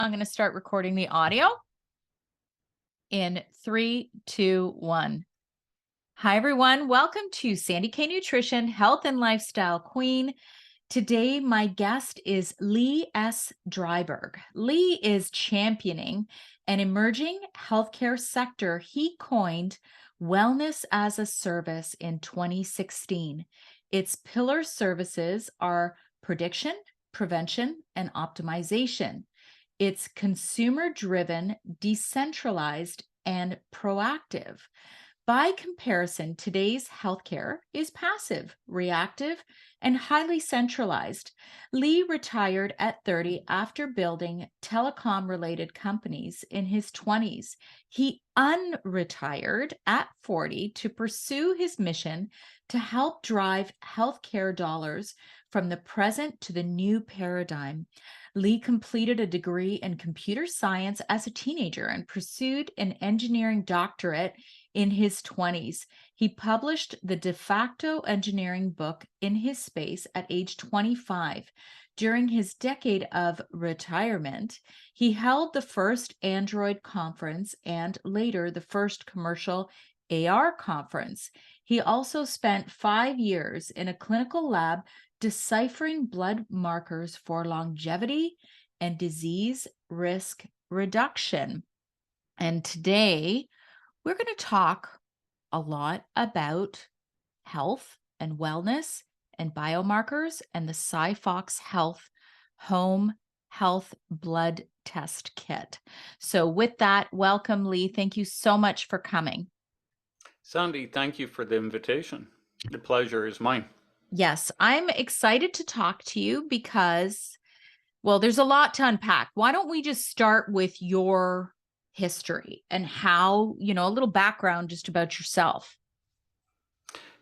I'm going to start recording the audio in 3, 2, 1. Hi, everyone. Welcome to Sandy K Nutrition, Health and Lifestyle Queen. Today, my guest is Lee S Dryburgh. Lee is championing an emerging healthcare sector he coined Wellness as a Service in 2016. Its pillar services are prediction, prevention, and optimization. It's consumer-driven, decentralized, and proactive. By comparison, today's healthcare is passive, reactive, and highly centralized. Lee retired at 30 after building telecom-related companies in his 20s. He unretired at 40 to pursue his mission to help drive healthcare dollars from the present to the new paradigm. Lee completed a degree in computer science as a teenager and pursued an engineering doctorate in his 20s. He published the de facto engineering book in his space at age 25. During his decade of retirement, he held the first Android conference and later the first commercial AR conference. He also spent 5 years in a clinical lab deciphering blood markers for longevity and disease risk reduction. And today, we're going to talk a lot about health and wellness and biomarkers and the SiPhox Health Home Health Blood Test Kit. So with that, welcome, Lee. Thank you so much for coming. Sandy, thank you for the invitation. The pleasure is mine. Yes, I'm excited to talk to you because, well, there's a lot to unpack. Why don't we just start with your history and how, a little background just about yourself.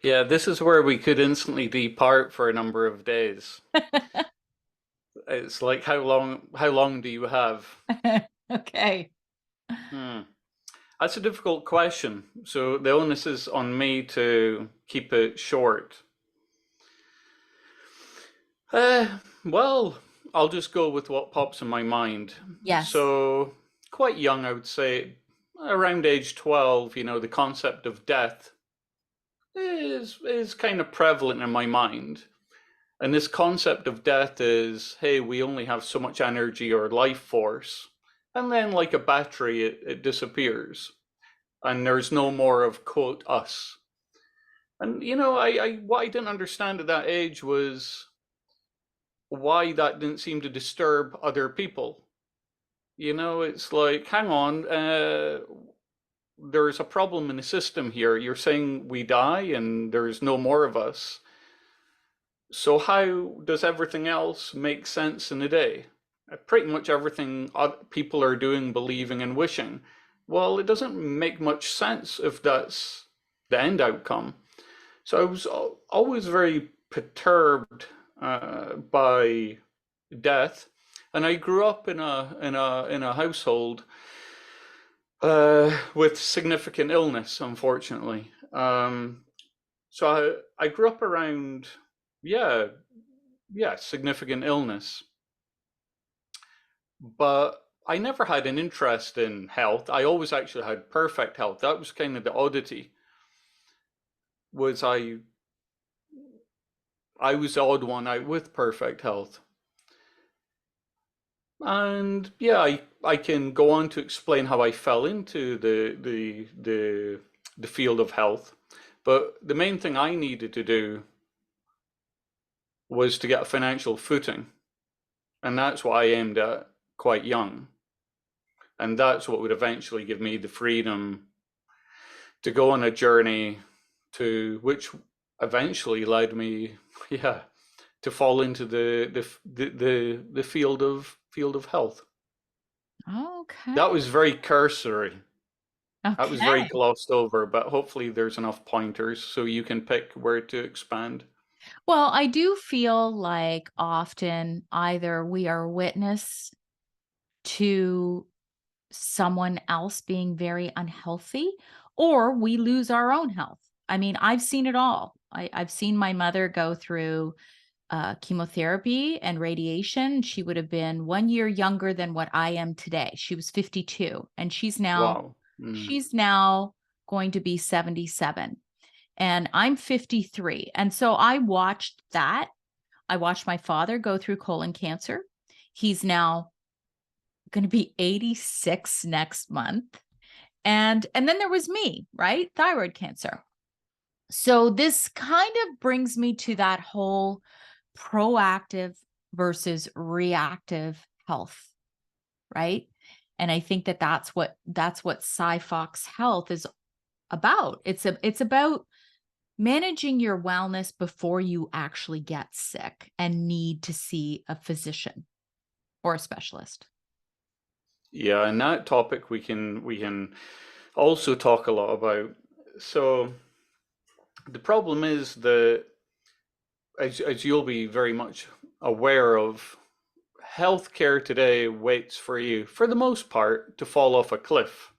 Yeah, this is where we could instantly depart for a number of days. It's like how long do you have? Okay. That's a difficult question. So the onus is on me to keep it short. Well, I'll just go with what pops in my mind. Yes. So quite young, I would say, around age 12, the concept of death is kind of prevalent in my mind. And this concept of death is, hey, we only have so much energy or life force. And then like a battery, it disappears. And there's no more of, quote, us. And, what I didn't understand at that age was why that didn't seem to disturb other people. It's like, hang on, there's a problem in the system here. You're saying we die and there's no more of us. So how does everything else make sense in a day? Pretty much everything people are doing, believing, and wishing. Well, it doesn't make much sense if that's the end outcome. So I was always very perturbed by death, and I grew up in a household with significant illness, unfortunately. So I grew up around, significant illness. But I never had an interest in health. I always actually had perfect health. That was kind of the oddity. Was I was the odd one out with perfect health. And yeah, I can go on to explain how I fell into the field of health. But the main thing I needed to do was to get a financial footing. And that's what I aimed at quite young. And that's what would eventually give me the freedom to go on a journey to which eventually led me, to fall into the field of health. Okay. That was very cursory. Okay. That was very glossed over, but hopefully there's enough pointers so you can pick where to expand. Well, I do feel like often either we are witness to someone else being very unhealthy or we lose our own health. I mean, I've seen it all. I've seen my mother go through chemotherapy and radiation. She would have been 1 year younger than what I am today. She was 52, and she's now Wow. going to be 77. And I'm 53. And so I watched that. I watched my father go through colon cancer. He's now going to be 86 next month. And then there was me, right? Thyroid cancer. So this kind of brings me to that whole proactive versus reactive health, right? And I think that that's what SiPhox Health is about. It's about managing your wellness before you actually get sick and need to see a physician or a specialist. Yeah, and that topic we can also talk a lot about. So the problem is that, as you'll be very much aware of, healthcare today waits for you, for the most part, to fall off a cliff.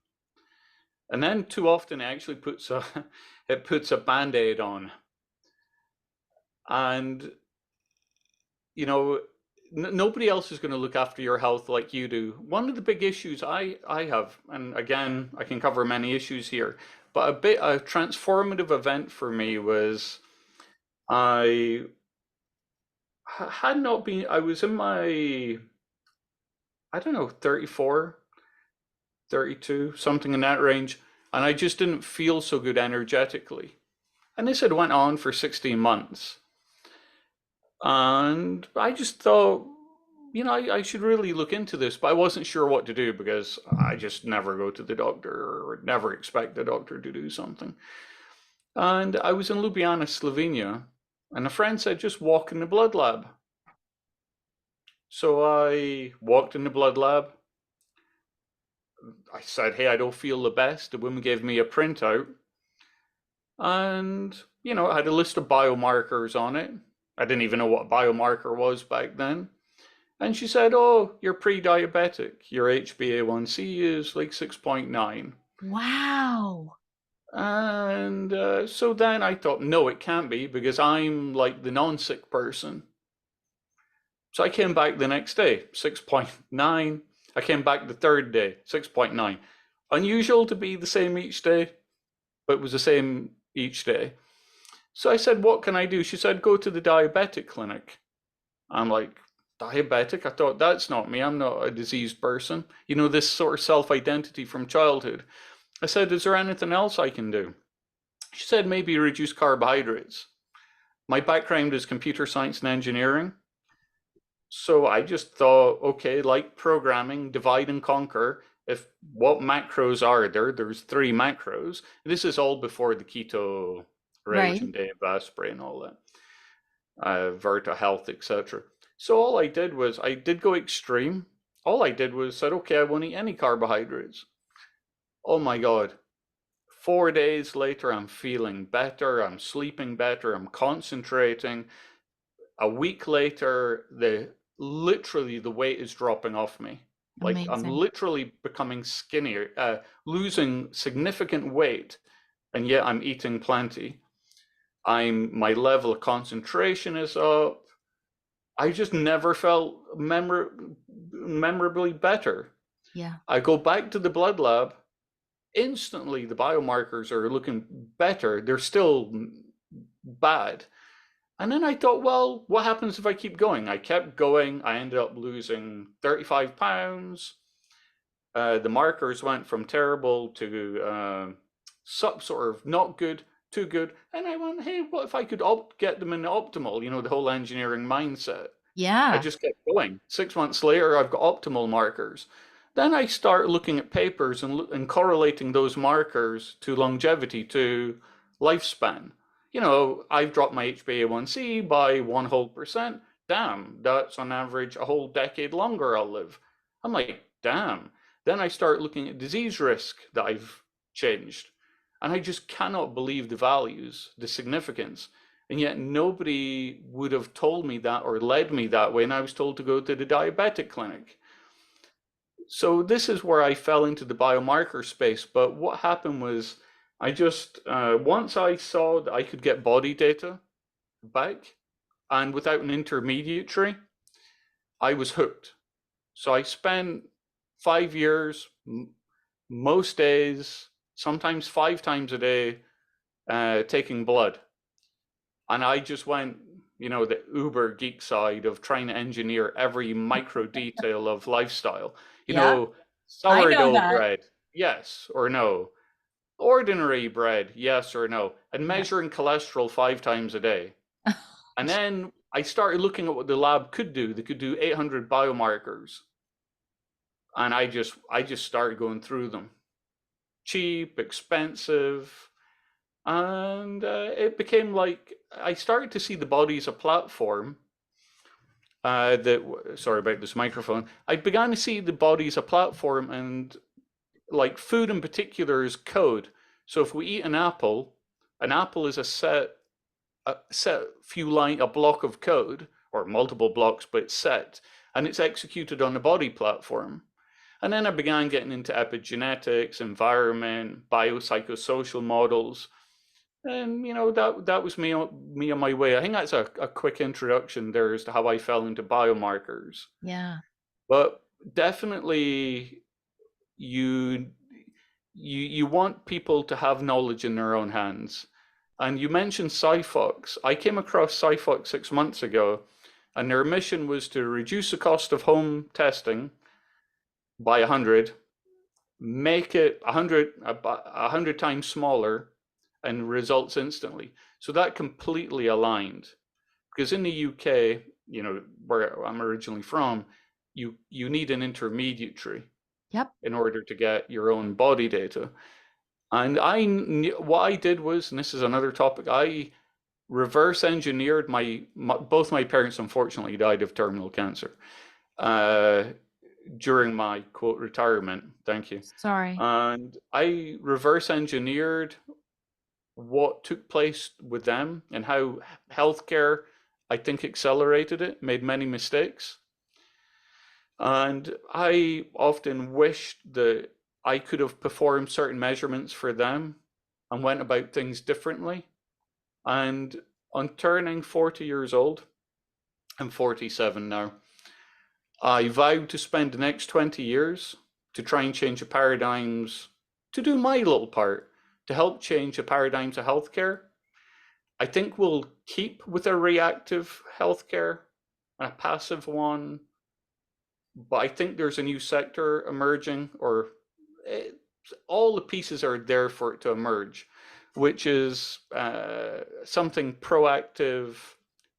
And then too often it actually puts a band-aid on. And you know, nobody else is going to look after your health like you do. One of the big issues I have, and again, I can cover many issues here, but a transformative event for me was I had not been, I was in my, I don't know, 34, 32, something in that range, and I just didn't feel so good energetically. And this had went on for 16 months. And I just thought, I should really look into this, but I wasn't sure what to do because I just never go to the doctor or never expect the doctor to do something. And I was in Ljubljana, Slovenia, and a friend said, just walk in the blood lab. So I walked in the blood lab. I said, hey, I don't feel the best. The woman gave me a printout. And, it had a list of biomarkers on it. I didn't even know what a biomarker was back then. And she said, oh, you're pre-diabetic. Your HbA1c is like 6.9. Wow. And so then I thought, no, it can't be because I'm like the non-sick person. So I came back the next day, 6.9. I came back the third day, 6.9. Unusual to be the same each day, but it was the same each day. So I said, what can I do? She said, go to the diabetic clinic. I'm like, diabetic? I thought, that's not me. I'm not a diseased person. This sort of self-identity from childhood. I said, is there anything else I can do? She said, maybe reduce carbohydrates. My background is computer science and engineering. So I just thought, okay, like programming, divide and conquer. If what macros are there? There's 3 macros. This is all before the keto rage and Dave Asprey and all that. Verta Health, etc. So all I did was, I did go extreme. All I did was said, okay, I won't eat any carbohydrates. Oh my God. 4 days later, I'm feeling better. I'm sleeping better. I'm concentrating. A week later, literally the weight is dropping off me. Like I'm literally becoming skinnier, losing significant weight, and yet I'm eating plenty. My level of concentration is up. I just never felt memorably better. Yeah. I go back to the blood lab. Instantly, the biomarkers are looking better. They're still bad. And then I thought, well, what happens if I keep going? I kept going. I ended up losing 35 pounds. The markers went from terrible to sort of not good, too good. And I went, hey, what if I could get them in the optimal, the whole engineering mindset. Yeah. I just kept going. 6 months later, I've got optimal markers. Then I start looking at papers and correlating those markers to longevity, to lifespan. I've dropped my HbA1c by 1%. Damn, that's on average a whole decade longer I'll live. I'm like, damn. Then I start looking at disease risk that I've changed. And I just cannot believe the values, the significance. And yet nobody would have told me that or led me that way. And I was told to go to the diabetic clinic. So this is where I fell into the biomarker space. But what happened was I just, once I saw that I could get body data back, And without an intermediary, I was hooked. So I spent 5 years, most days, sometimes 5 times a day, taking blood. And I just went, the uber geek side of trying to engineer every micro detail of lifestyle. Yeah, I know Sourdough that. bread, yes or no? Ordinary bread, yes or no? And Yeah. measuring cholesterol 5 times a day. And then I started looking at what the lab could do. They could do 800 biomarkers. And I just started going through them. Cheap, expensive, and it became like I started to see the body as a platform. Sorry about this microphone. I began to see the body as a platform, and like food in particular is code. So if we eat an apple is a block of code or multiple blocks, but it's set and it's executed on the body platform. And then I began getting into epigenetics, environment, biopsychosocial models. And that was me on my way. I think that's a quick introduction there as to how I fell into biomarkers. Yeah. But definitely you you want people to have knowledge in their own hands. And you mentioned SiPhox. I came across SiPhox 6 months ago, and their mission was to reduce the cost of home testing by 100, make it 100 times smaller, and results instantly. So that completely aligned. Because in the UK, where I'm originally from, you need an intermediary Yep. in order to get your own body data. And what I did was, and this is another topic, I reverse engineered both my parents unfortunately died of terminal cancer uh, during my quote retirement. Thank you. Sorry. And I reverse engineered what took place with them and how healthcare, I think, accelerated it, made many mistakes. And I often wished that I could have performed certain measurements for them and went about things differently. And on turning 40 years old, I'm 47 now, I vowed to spend the next 20 years to try and change the paradigms, to do my little part to help change the paradigms of healthcare. I think we'll keep with a reactive healthcare and a passive one, but I think there's a new sector emerging, or it, all the pieces are there for it to emerge, which is something proactive,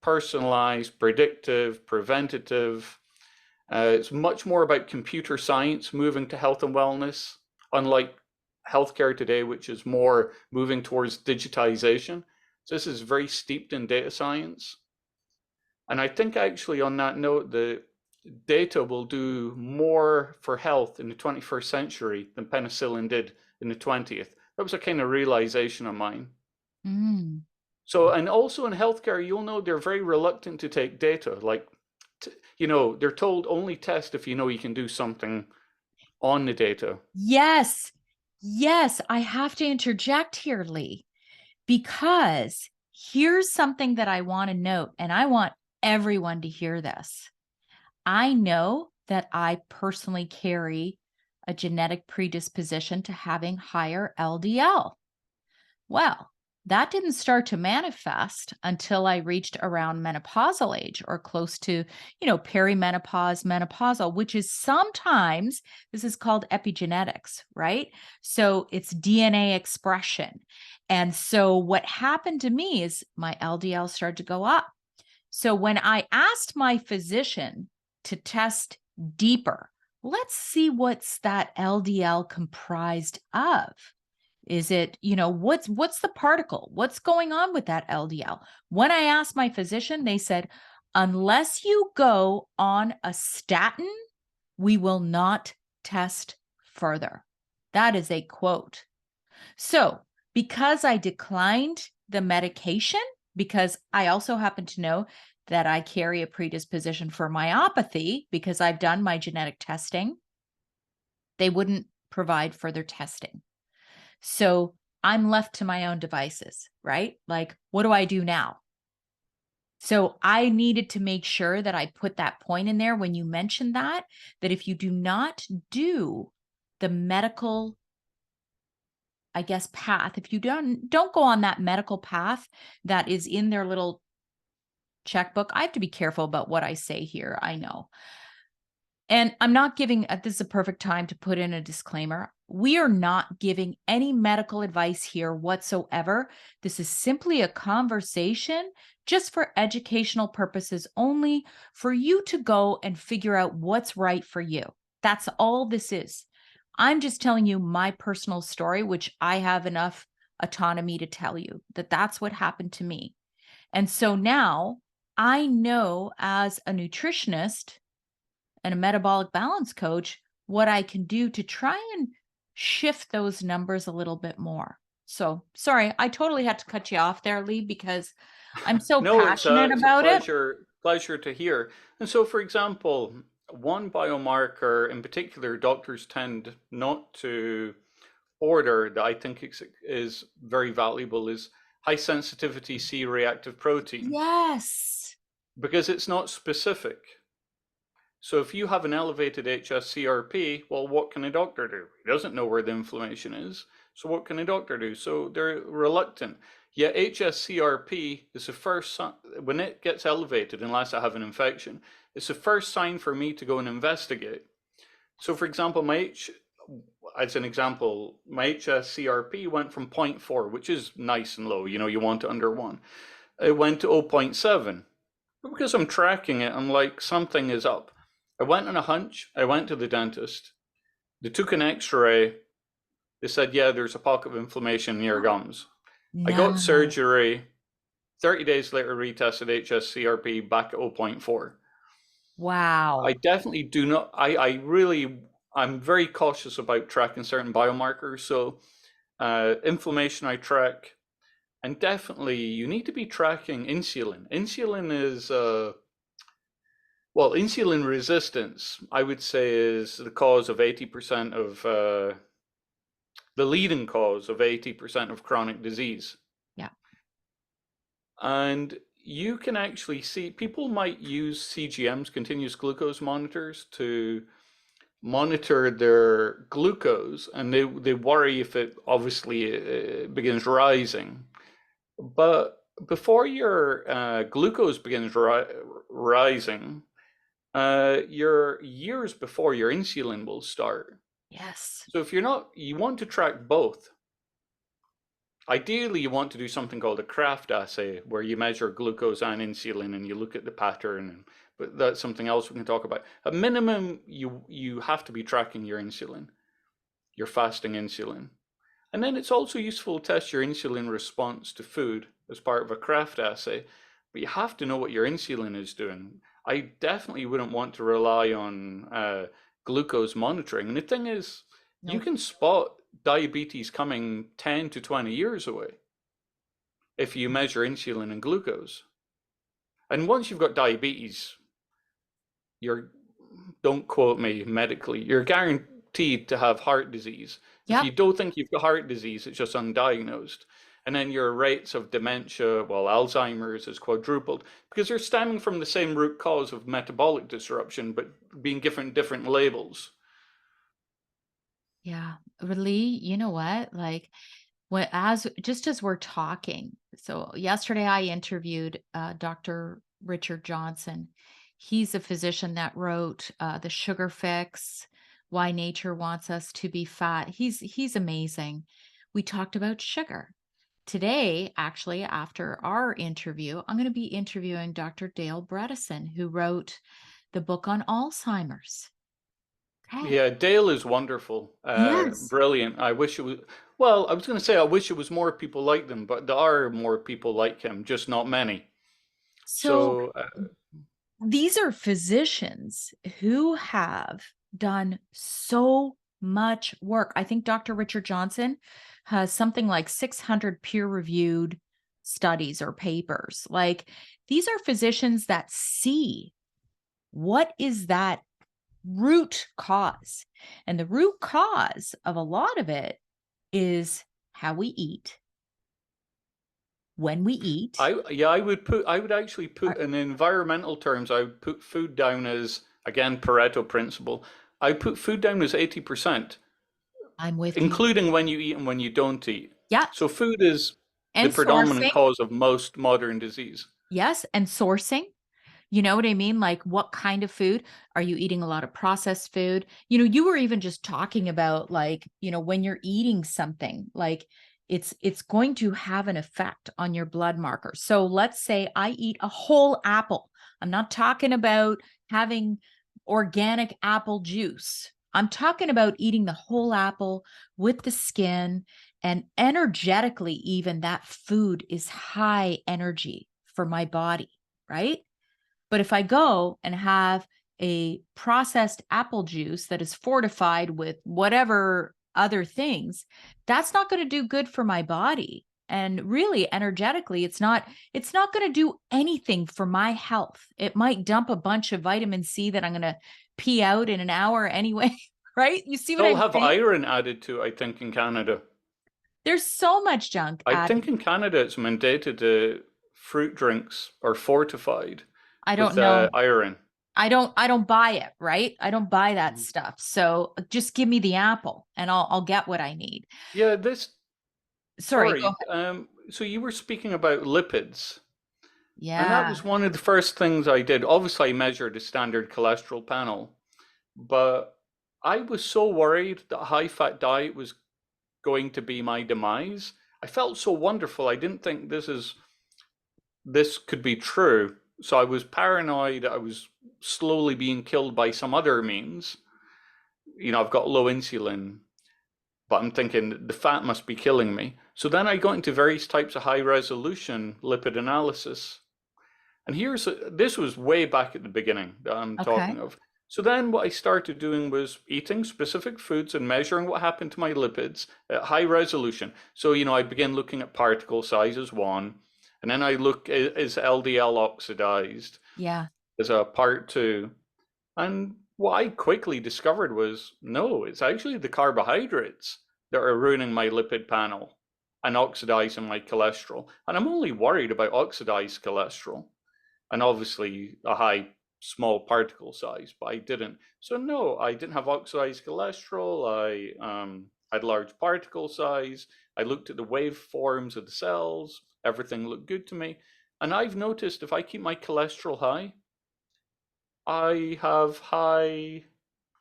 personalized, predictive, preventative. It's much more about computer science moving to health and wellness, unlike healthcare today, which is more moving towards digitization. So this is very steeped in data science. And I think actually on that note, the data will do more for health in the 21st century than penicillin did in the 20th. That was a kind of realization of mine. Mm. So, and also in healthcare, you'll know they're very reluctant to take data. Like, they're told only test if you know you can do something on the data. Yes. Yes. I have to interject here, Lee, because here's something that I want to note, and I want everyone to hear this. I know that I personally carry a genetic predisposition to having higher LDL. Well, that didn't start to manifest until I reached around menopausal age, or close to, perimenopause, menopausal, which is sometimes, this is called epigenetics, right? So it's DNA expression. And so what happened to me is my LDL started to go up. So when I asked my physician to test deeper, let's see what's that LDL comprised of. Is it, what's the particle? What's going on with that LDL? When I asked my physician, they said, unless you go on a statin, we will not test further. That is a quote. So because I declined the medication, because I also happen to know that I carry a predisposition for myopathy because I've done my genetic testing, they wouldn't provide further testing. So I'm left to my own devices, right? Like, what do I do now? So I needed to make sure that I put that point in there when you mentioned that if you do not do the medical, I guess, path, if you don't go on that medical path that is in their little checkbook. I have to be careful about what I say here. I know. And I'm not giving, this is a perfect time to put in a disclaimer. We are not giving any medical advice here whatsoever. This is simply a conversation just for educational purposes only, for you to go and figure out what's right for you. That's all this is. I'm just telling you my personal story, which I have enough autonomy to tell you that that's what happened to me. And so now I know, as a nutritionist and a metabolic balance coach, what I can do to try and shift those numbers a little bit more. So sorry, I totally had to cut you off there, Lee, because I'm so No, passionate it's a about it. pleasure to hear. And so, for example, one biomarker in particular, doctors tend not to order that I think is very valuable is high sensitivity C-reactive protein, Yes. because it's not specific. So if you have an elevated HSCRP, well, what can a doctor do? He doesn't know where the inflammation is. So what can a doctor do? So they're reluctant. Yet HSCRP is the first sign, when it gets elevated, unless I have an infection, it's the first sign for me to go and investigate. So for example, as an example, my HSCRP went from 0.4, which is nice and low. You want it under 1. It went to 0.7. But because I'm tracking it, I'm like, something is up. I went on a hunch. I went to the dentist. They took an x-ray. They said, yeah, there's a pocket of inflammation in your gums. I got No. surgery. 30 days later, retested HSCRP back at 0.4. I Wow. definitely do not, I'm very cautious about tracking certain biomarkers. So inflammation I track, and definitely you need to be tracking insulin. Insulin is, well, insulin resistance, I would say, is the cause of 80% of, the leading cause of 80% of chronic disease. Yeah. And you can actually see, people might use CGMs, continuous glucose monitors, to monitor their glucose, and they worry if it obviously begins rising. But before your glucose begins rising, your years before your insulin will start. Yes. So if you want to track both. Ideally, you want to do something called a Kraft assay, where you measure glucose and insulin and you look at the pattern. But that's something else we can talk about. At minimum, you have to be tracking your insulin, your fasting insulin. And then it's also useful to test your insulin response to food as part of a Kraft assay. But you have to know what your insulin is doing. I definitely wouldn't want to rely on glucose monitoring. And the thing is, you Nope. can spot diabetes coming 10 to 20 years away if you measure insulin and glucose. And once you've got diabetes, don't quote me medically, you're guaranteed to have heart disease. If Yep. you don't think you've got heart disease, it's just undiagnosed. And then your rates of dementia, well, Alzheimer's is quadrupled, because they're stemming from the same root cause of metabolic disruption, but being given different labels. Yeah. Lee, you know what? Like, just as we're talking, so yesterday I interviewed Dr. Richard Johnson. He's a physician that wrote The Sugar Fix, Why Nature Wants Us to Be Fat. He's amazing. We talked about sugar. Today, actually, after our interview, I'm going to be interviewing Dr. Dale Bredesen, who wrote the book on Alzheimer's. Okay. Yeah, Dale is wonderful, Yes. brilliant. I wish it was, well, I was going to say I wish it was more people like them, but there are more people like him, just not many. So So, these are physicians who have done so much work. I think Dr. Richard Johnson has something like 600 peer-reviewed studies or papers. Like, these are physicians that see what is that root cause. And the root cause of a lot of it is how we eat, when we eat. I would actually put, in environmental terms, I would put food down as, again, Pareto principle. I put food down as 80%, I'm with you. including when you eat and when you don't eat. Yeah. So food is the And predominant sourcing. cause of most modern disease. Yes. And sourcing. You know what I mean? Like, what kind of food? Are you eating a lot of processed food? You were even just talking about, like, when you're eating something, like it's going to have an effect on your blood markers. So let's say I eat a whole apple. I'm not talking about having organic apple juice. I'm talking about eating the whole apple with the skin, and energetically, even that food is high energy for my body, right? But if I go and have a processed apple juice that is fortified with whatever other things, that's not going to do good for my body. And really, energetically, it's not going to do anything for my health. It might dump a bunch of vitamin C that I'm going to pee out in an hour anyway, right? You see what They'll I'm have saying? iron added to, I think, in Canada. There's so much junk I added. think in Canada it's mandated that fruit drinks are fortified I don't with know. iron. I don't buy it, right? I don't buy that stuff. So just give me the apple and I'll get what I need. Yeah, Sorry, go sorry. ahead. So you were speaking about lipids, and that Yeah. was one of the first things I did. Obviously, I measured a standard cholesterol panel, but I was so worried that a high-fat diet was going to be my demise. I felt so wonderful. I didn't think this could be true. So I was paranoid I was slowly being killed by some other means. I've got low insulin, but I'm thinking the fat must be killing me. So then I got into various types of high resolution lipid analysis. And this was way back at the beginning that I'm Okay. talking of. So then what I started doing was eating specific foods and measuring what happened to my lipids at high resolution. So, I began looking at particle size as one, and then I look, is LDL oxidized Yeah. as a part two. And what I quickly discovered was, no, it's actually the carbohydrates that are ruining my lipid panel and oxidizing my cholesterol. And I'm only worried about oxidized cholesterol and obviously a high small particle size, but I didn't. So no, I didn't have oxidized cholesterol. I had large particle size. I looked at the waveforms of the cells. Everything looked good to me. And I've noticed if I keep my cholesterol high, I have high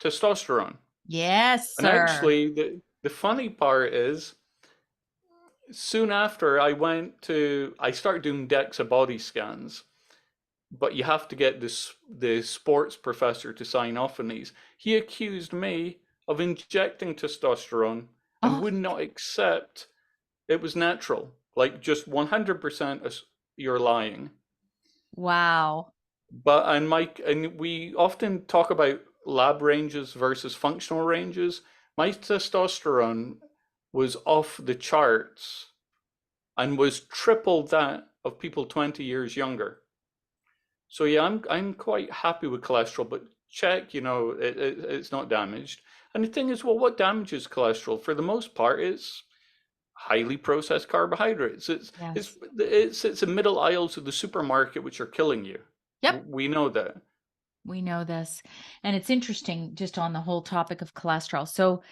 testosterone. Yes, And sir. actually, the funny part is, soon after I started doing DEXA body scans, but you have to get the sports professor to sign off on these. He accused me of injecting testosterone and Oh, would not accept it was natural. Like just 100% you're lying. wow. But and we often talk about lab ranges versus functional ranges. My testosterone was off the charts and was triple that of people 20 years younger. So yeah, I'm quite happy with cholesterol, but check, it's not damaged. And the thing is, well, what damages cholesterol? For the most part, it's highly processed carbohydrates. Yes. It's the middle aisles of the supermarket which are killing you. Yep. We know that. We know this. And it's interesting just on the whole topic of cholesterol. So,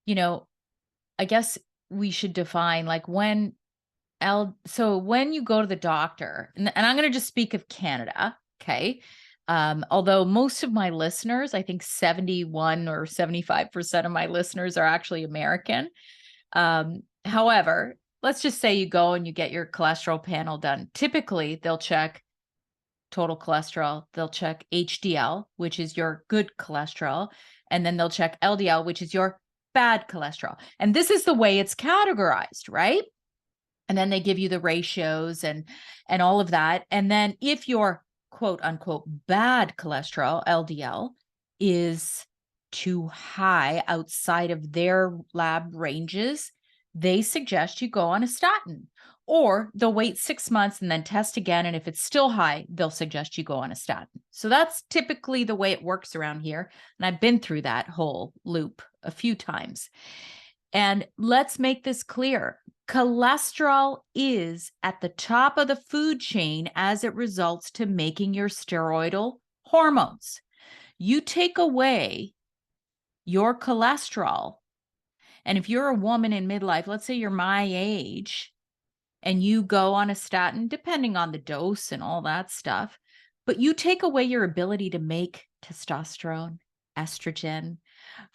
you know, I guess we should define, like, so when you go to the doctor, and I'm going to just speak of Canada, okay? Although most of my listeners, I think 71 or 75% of my listeners are actually American. However, let's just say you go and you get your cholesterol panel done. Typically, they'll check total cholesterol, they'll check HDL, which is your good cholesterol, and then they'll check LDL, which is your bad cholesterol. And this is the way it's categorized, right? And then they give you the ratios and all of that. And then if your quote unquote bad cholesterol, LDL, is too high outside of their lab ranges, they suggest you go on a statin, or they'll wait 6 months and then test again. And if it's still high, they'll suggest you go on a statin. So that's typically the way it works around here. And I've been through that whole loop a few times. And let's make this clear. Cholesterol is at the top of the food chain as it results to making your steroidal hormones. You take away your cholesterol, and if you're a woman in midlife, let's say you're my age, and you go on a statin, depending on the dose and all that stuff, but you take away your ability to make testosterone, estrogen,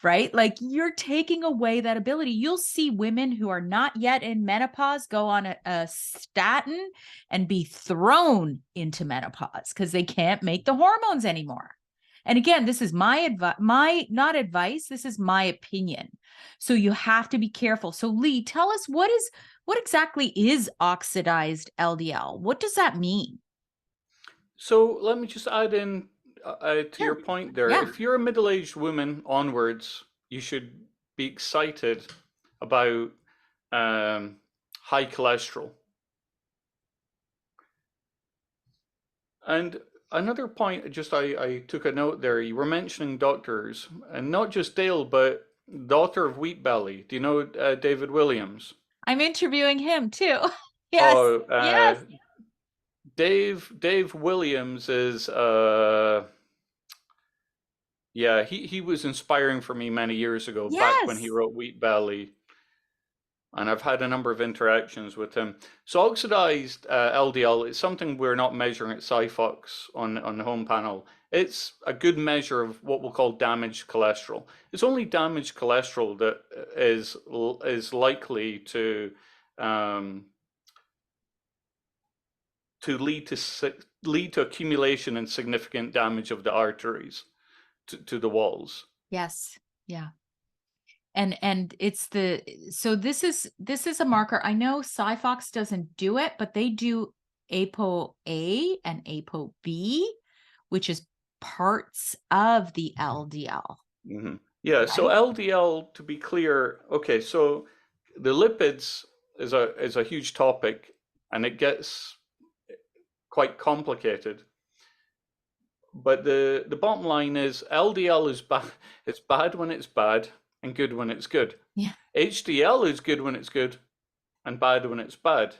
right? Like you're taking away that ability. You'll see women who are not yet in menopause go on a statin and be thrown into menopause because they can't make the hormones anymore. And again, this is my advice, not advice, this is my opinion. So you have to be careful. So Lee, tell us what exactly is oxidized LDL? What does that mean? So let me just add in to your point there. Yeah. If you're a middle-aged woman onwards, you should be excited about high cholesterol. And another point, just I took a note there. You were mentioning doctors, and not just Dale, but the author of Wheat Belly. Do you know David Williams? I'm interviewing him too. Yes. Oh, Yes. Dave Williams is yeah, he was inspiring for me many years ago, back when he Yes. wrote Wheat Belly, and I've had a number of interactions with him. So oxidized LDL is something we're not measuring at SiPhox on the home panel. It's a good measure of what we'll call damaged cholesterol. It's only damaged cholesterol that is likely to lead to accumulation and significant damage of the arteries to the walls. Yes. Yeah. And it's so this is a marker. I know SiPhox doesn't do it, but they do ApoA and ApoB, which is parts of the LDL. Mm-hmm. Yeah, so Right? LDL, to be clear, okay, so the lipids is a huge topic, and it gets quite complicated. But the bottom line is LDL is bad. It's bad when it's bad and good when it's good. Yeah. HDL is good when it's good and bad when it's bad.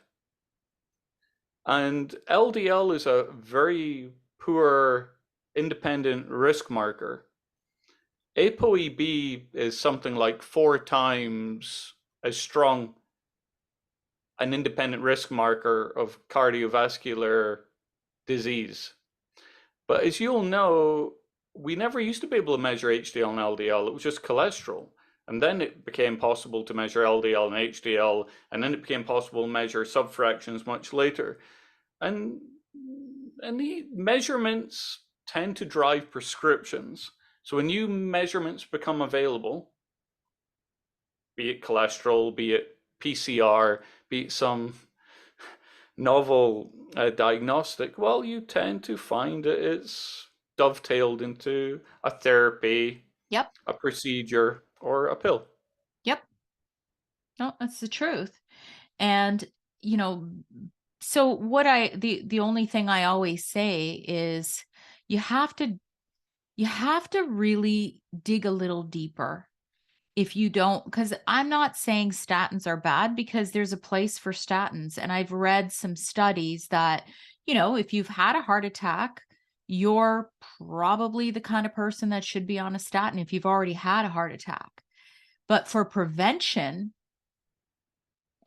And LDL is a very poor independent risk marker. ApoEB is something like 4 times as strong an independent risk marker of cardiovascular disease. But as you'll know, we never used to be able to measure HDL and LDL. It was just cholesterol. And then it became possible to measure LDL and HDL, and then it became possible to measure subfractions much later. And the measurements tend to drive prescriptions. So when new measurements become available, be it cholesterol, be it PCR, be it some novel diagnostic, well, you tend to find that it's dovetailed into a therapy, Yep. a procedure, or a pill. Yep. No, that's the truth. And so what the only thing I always say is you have to really dig a little deeper. If you don't, because I'm not saying statins are bad, because there's a place for statins. And I've read some studies that, if you've had a heart attack, you're probably the kind of person that should be on a statin if you've already had a heart attack. But for prevention,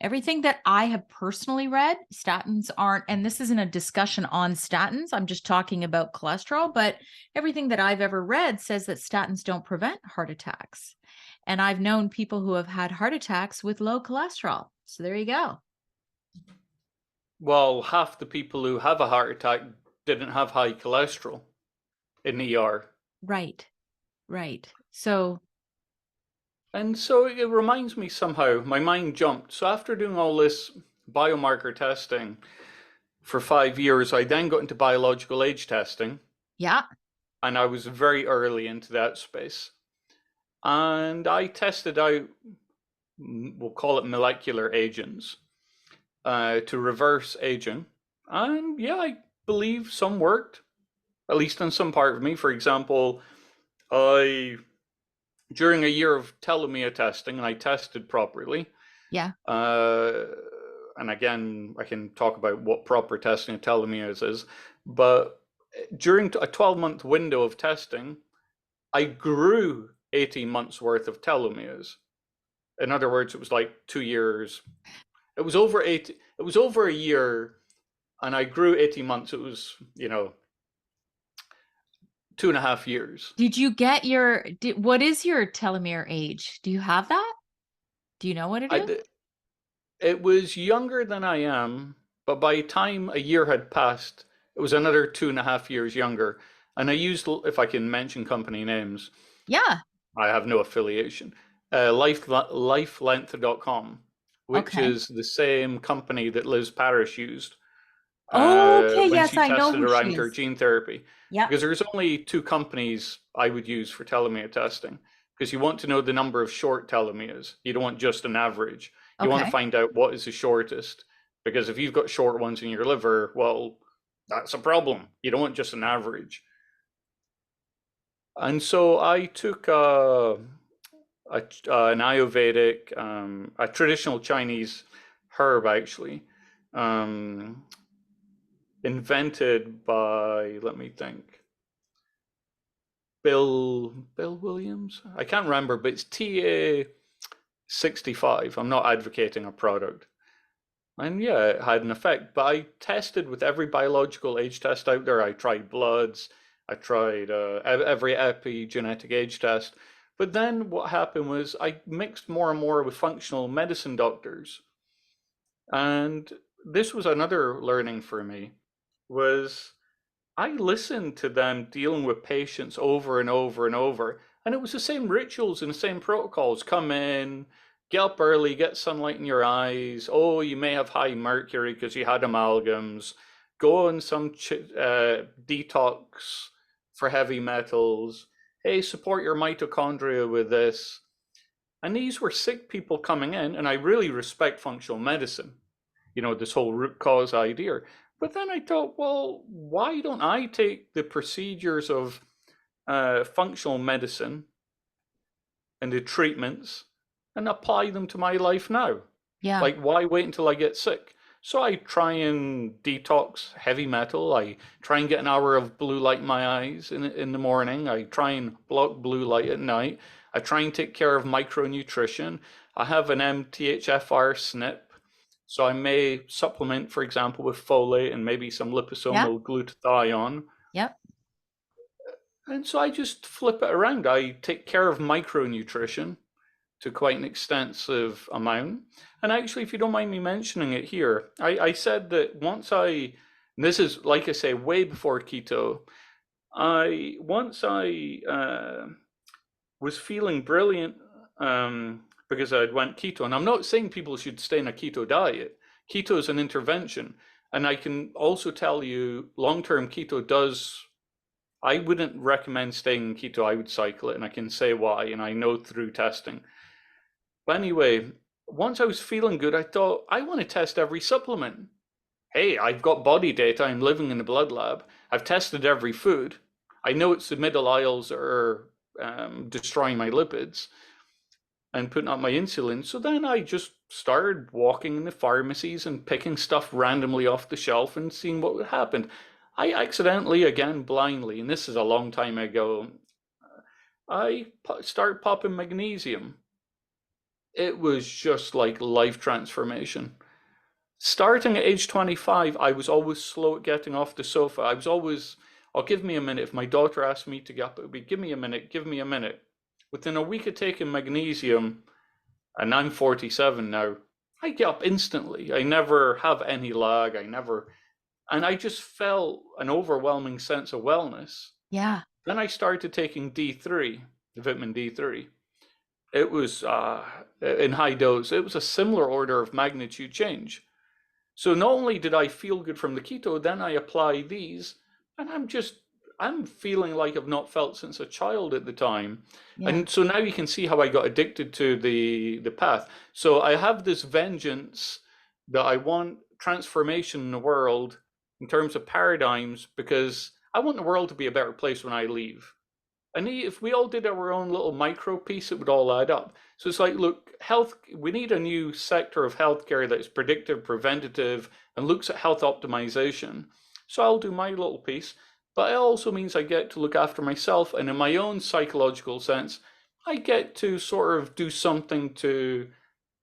everything that I have personally read, statins aren't, and this isn't a discussion on statins, I'm just talking about cholesterol, but everything that I've ever read says that statins don't prevent heart attacks. And I've known people who have had heart attacks with low cholesterol. So there you go. Well, half the people who have a heart attack didn't have high cholesterol in the ER. Right. Right. So. And so it reminds me somehow, my mind jumped. So after doing all this biomarker testing for 5 years, I then got into biological age testing. Yeah. And I was very early into that space. And I tested out, we'll call it molecular agents, to reverse aging. And yeah, I believe some worked, at least on some part of me. For example, during a year of telomere testing, and I tested properly, Yeah. And again, I can talk about what proper testing of telomeres is, but during a 12-month window of testing, I grew 18 months worth of telomeres. In other words, it was like 2 years. It was over a year, and I grew 18 months. It was, 2.5 years. Did you get what is your telomere age? Do you have that? Do you know what it is? It was younger than I am, but by the time a year had passed, it was another 2.5 years younger. And I used, if I can mention company names, Yeah. I have no affiliation, lifelength.com, which Okay. is the same company that Liz Parrish used Okay. when Yes, she I know tested who she around her is. gene therapy. Yep. Because there's only two companies I would use for telomere testing, because you want to know the number of short telomeres. You don't want just an average. You want to Okay. find out what is the shortest, because if you've got short ones in your liver, well, that's a problem. You don't want just an average. And so I took an Ayurvedic, a traditional Chinese herb, actually, um, invented by, let me think, Bill Williams. I can't remember, but it's TA65. I'm not advocating a product. And yeah, it had an effect. But I tested with every biological age test out there. I tried bloods. I tried every epigenetic age test. But then what happened was I mixed more and more with functional medicine doctors. And this was another learning for me, was I listened to them dealing with patients over and over and over, and it was the same rituals and the same protocols. Come in, get up early, get sunlight in your eyes. Oh, you may have high mercury because you had amalgams. Go on some detox for heavy metals. Hey, support your mitochondria with this. And these were sick people coming in, and I really respect functional medicine, this whole root cause idea. But then I thought, well, why don't I take the procedures of functional medicine and the treatments and apply them to my life now? Yeah. Like, why wait until I get sick? So I try and detox heavy metal. I try and get an hour of blue light in my eyes in the morning. I try and block blue light at night. I try and take care of micronutrition. I have an MTHFR SNP. So I may supplement, for example, with folate and maybe some Yep. liposomal glutathione. Yep. And so I just flip it around. I take care of micronutrition to quite an extensive amount. And actually, if you don't mind me mentioning it here, I said that and this is, like I say, way before keto, once I was feeling brilliant, because I'd went keto. And I'm not saying people should stay in a keto diet. Keto is an intervention. And I can also tell you, long-term keto I wouldn't recommend staying in keto. I would cycle it, and I can say why, and I know through testing. But anyway, once I was feeling good, I thought, I want to test every supplement. Hey, I've got body data. I'm living in a blood lab. I've tested every food. I know it's the middle aisles that are destroying my lipids and putting up my insulin. So then I just started walking in the pharmacies and picking stuff randomly off the shelf and seeing what would happen. I accidentally, again, blindly, and this is a long time ago, I started popping magnesium. It was just like life transformation. Starting at age 25, I was always slow at getting off the sofa. I was always, oh, give me a minute. If my daughter asked me to get up, it would be, give me a minute, give me a minute. Within a week of taking magnesium, and I'm 47 now, I get up instantly. I never have any lag. And I just felt an overwhelming sense of wellness. Yeah. Then I started taking D3, vitamin D3. It was in high dose. It was a similar order of magnitude change. So not only did I feel good from the keto, then I apply these, and I'm feeling like I've not felt since a child at the time. Yeah. And so now you can see how I got addicted to the path. So I have this vengeance that I want transformation in the world in terms of paradigms, because I want the world to be a better place when I leave. And if we all did our own little micro piece, it would all add up. So it's like, look, health, we need a new sector of healthcare that's predictive, preventative, and looks at health optimization. So I'll do my little piece, but it also means I get to look after myself. And in my own psychological sense, I get to sort of do something to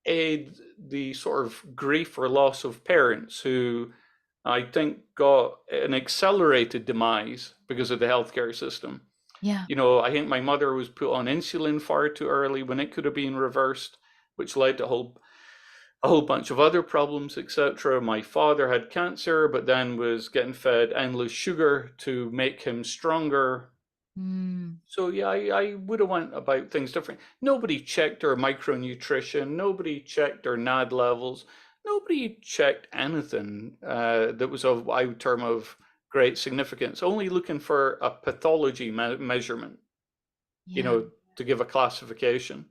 aid the sort of grief or loss of parents who I think got an accelerated demise because of the healthcare system. Yeah. I think my mother was put on insulin far too early when it could have been reversed, which led to a whole bunch of other problems, etc. My father had cancer, but then was getting fed endless sugar to make him stronger. Mm, So yeah, I would have went about things different. Nobody checked their micronutrition. Nobody checked their NAD levels. Nobody checked anything that was of, I would term, of great significance. Only looking for a pathology measurement, yeah. to give a classification.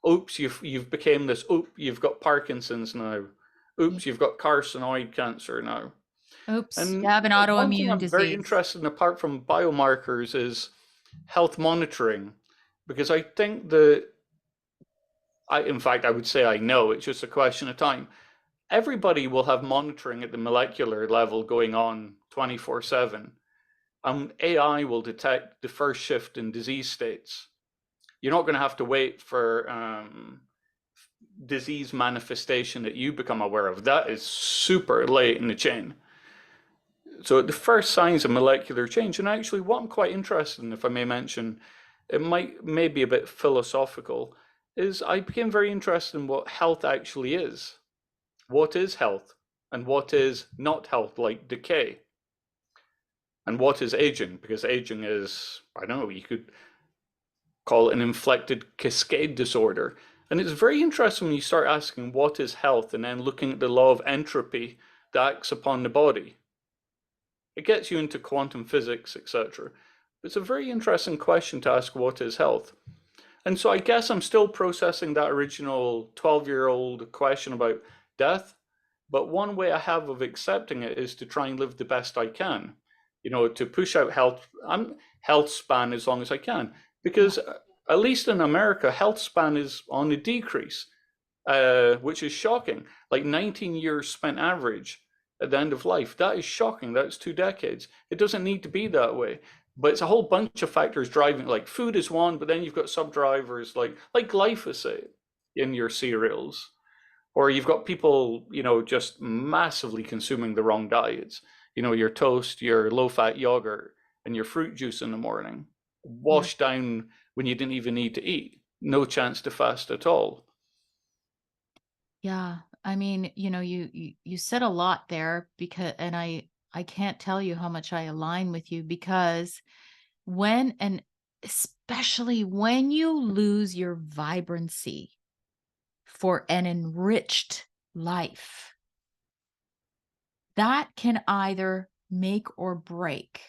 Oops, you've became this. Oops, you've got Parkinson's now. Yeah. Oops, you've got carcinoid cancer now. Oops, you And have an one thing autoimmune I'm very disease. interested in, apart from biomarkers, is health monitoring, because I think that in fact, I would say I know. It's just a question of time. Everybody will have monitoring at the molecular level going on 24/7. AI will detect the first shift in disease states. You're not going to have to wait for disease manifestation that you become aware of. That is super late in the chain. So the first signs of molecular change, and actually what I'm quite interested in, if I may mention, it may be a bit philosophical, is I became very interested in what health actually is. What is health? And what is not health, like decay? And what is aging? Because aging is, I don't know, you could call it an inflected cascade disorder. And it's very interesting when you start asking what is health and then looking at the law of entropy that acts upon the body. It gets you into quantum physics, etc. It's a very interesting question to ask, what is health? And so I guess I'm still processing that original 12-year-old question about death. But one way I have of accepting it is to try and live the best I can, to push out health span as long as I can. Yeah. Because at least in America, health span is on a decrease, which is shocking. Like 19 years spent average at the end of life. That is shocking. That's 2 decades. It doesn't need to be that way. But it's a whole bunch of factors driving. Like food is one, but then you've got sub drivers like glyphosate in your cereals, or you've got people, just massively consuming the wrong diets. Your toast, your low-fat yogurt, and your fruit juice in the morning, Yeah. washed down when you didn't even need to eat. No chance to fast at all. Yeah. I mean, you said a lot there because and I can't tell you how much I align with you because and especially when you lose your vibrancy for an enriched life, that can either make or break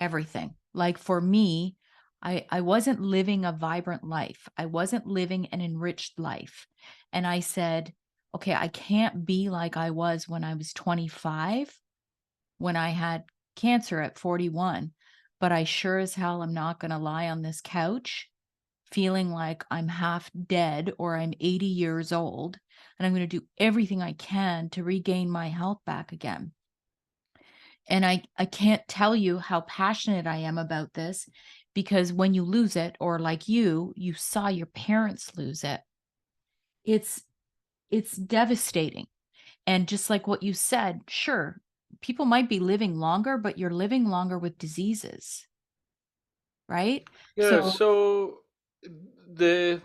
everything. Like for me, I wasn't living a vibrant life. I wasn't living an enriched life. And I said, okay, I can't be like I was when I was 25, when I had cancer at 41, but I sure as hell am not going to lie on this couch feeling like I'm half dead or I'm 80 years old. And I'm going to do everything I can to regain my health back again. And I can't tell you how passionate I am about this because when you lose it, or like you saw your parents lose it, it's it's devastating. And just like what you said, sure, people might be living longer, but you're living longer with diseases, right? Yeah, So so the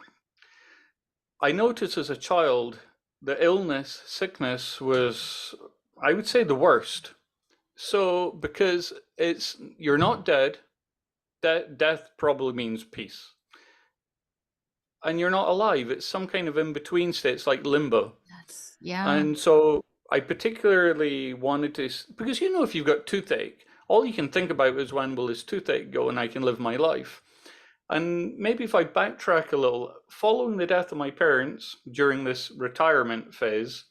I noticed as a child the sickness was, I would say, the worst. So because you're not dead, death probably means peace. And you're not alive. It's some kind of in between state. It's like limbo. yeah, And so I particularly wanted to, because if you've got toothache, all you can think about is when will this toothache go and I can live my life. And maybe if I backtrack a little, following the death of my parents during this retirement phase,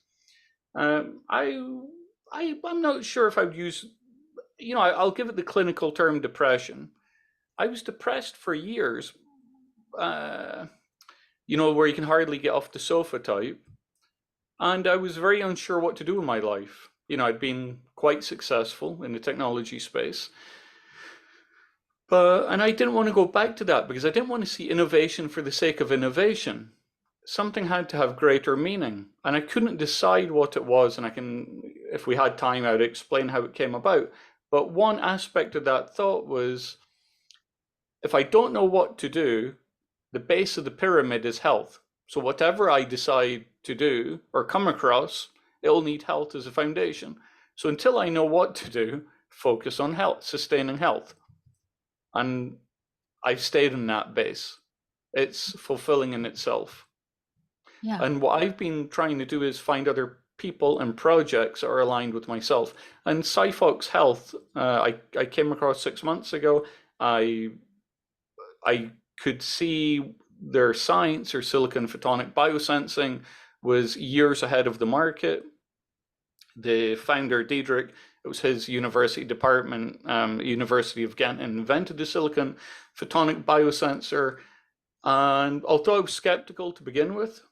I'm not sure if I would use, I'll give it the clinical term depression. I was depressed for years, where you can hardly get off the sofa type. And I was very unsure what to do in my life. I'd been quite successful in the technology space. And I didn't want to go back to that because I didn't want to see innovation for the sake of innovation. Something had to have greater meaning. And I couldn't decide what it was. And if we had time, I would explain how it came about. But one aspect of that thought was, if I don't know what to do, the base of the pyramid is health. So whatever I decide to do or come across, it'll need health as a foundation. So until I know what to do, focus on health, sustaining health. And I've stayed in that base. It's fulfilling in itself. Yeah. And what I've been trying to do is find other people and projects that are aligned with myself. And SiPhox Health, I came across 6 months ago. I could see their science, or silicon photonic biosensing, was years ahead of the market. The founder, Diedrik, it was his university department, University of Ghent, invented the silicon photonic biosensor. And although I was skeptical to begin with,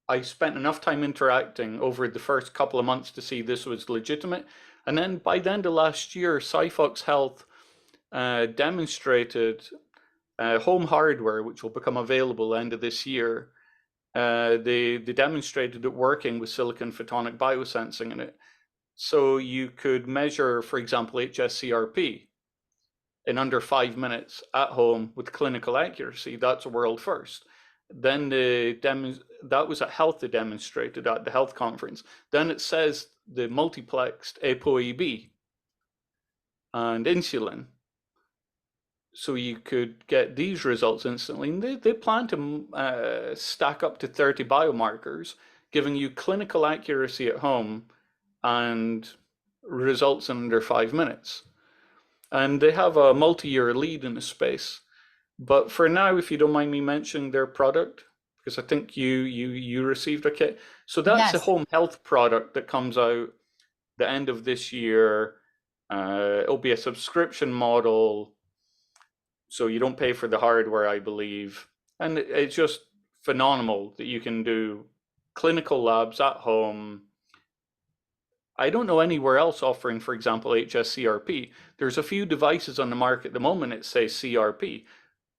I spent enough time interacting over the first couple of months to see this was legitimate. And then by the end of last year, SiPhox Health demonstrated home hardware, which will become available end of this year. They demonstrated it working with silicon photonic biosensing in it. So you could measure, for example, HSCRP in under 5 minutes at home with clinical accuracy. That's a world first. Then that was at Health they demonstrated at the health conference. Then it says the multiplexed ApoE and insulin. So you could get these results instantly. And they plan to stack up to 30 biomarkers, giving you clinical accuracy at home and results in under 5 minutes. And they have a multi-year lead in the space. But for now, if you don't mind me mentioning their product, because I think you received a kit. So that's a Yes. home health product that comes out the end of this year. It'll be a subscription model, so you don't pay for the hardware, I believe. And it's just phenomenal that you can do clinical labs at home. I don't know anywhere else offering, for example, HSCRP. There's a few devices on the market at the moment that say CRP,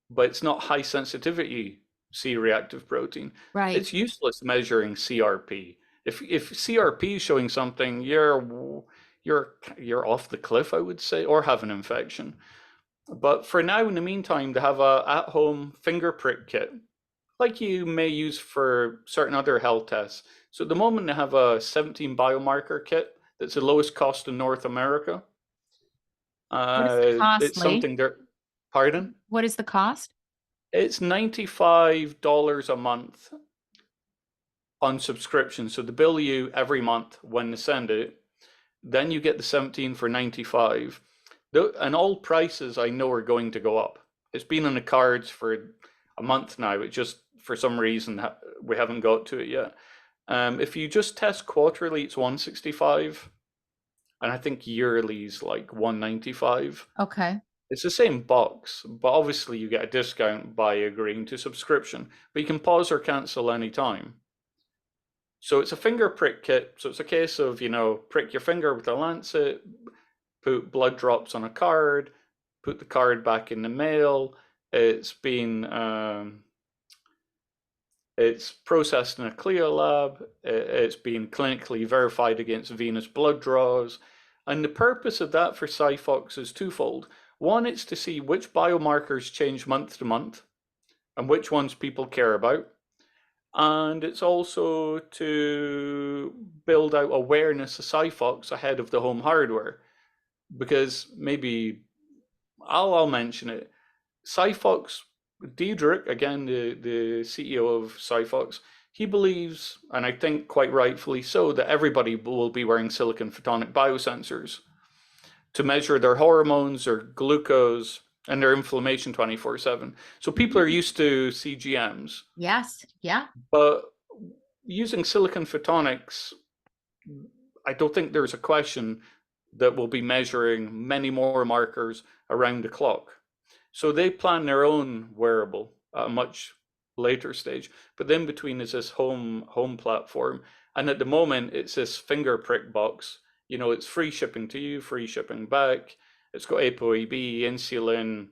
but it's not high sensitivity C-reactive protein. Right. It's useless measuring CRP. If CRP is showing something, you're off the cliff, I would say, or have an infection. But for now, in the meantime, they have a at-home finger prick kit, like you may use for certain other health tests. So at the moment, they have a 17 biomarker kit that's the lowest cost in North America. What is the cost, It's Lee? something they're, pardon? What is the cost? It's $95 a month on subscription. So they bill you every month when they send it. Then you get the 17 for 95. And all prices I know are going to go up. It's been on the cards for a month now. It just, for some reason, we haven't got to it yet. If you just test quarterly, it's $165, and I think yearly is like $195. Okay. It's the same box, but obviously you get a discount by agreeing to subscription. But you can pause or cancel anytime. So it's a finger prick kit. So it's a case of, prick your finger with a lancet, put blood drops on a card, put the card back in the mail. It's processed in a CLIA lab. It's been clinically verified against venous blood draws. And the purpose of that for SiPhox is twofold. One, it's to see which biomarkers change month to month and which ones people care about. And it's also to build out awareness of SiPhox ahead of the home hardware. Because maybe I'll mention it. SiPhox, Diedrik, again, the CEO of SiPhox, he believes, and I think quite rightfully so, that everybody will be wearing silicon photonic biosensors to measure their hormones, their glucose, and their inflammation 24/7. So people are used to CGMs. Yes. Yeah. But using silicon photonics, I don't think there's a question that we'll be measuring many more markers around the clock. So they plan their own wearable at a much later stage. But then between is this home platform, and at the moment it's this finger prick box. You know, it's free shipping to you, free shipping back. It's got ApoE, insulin,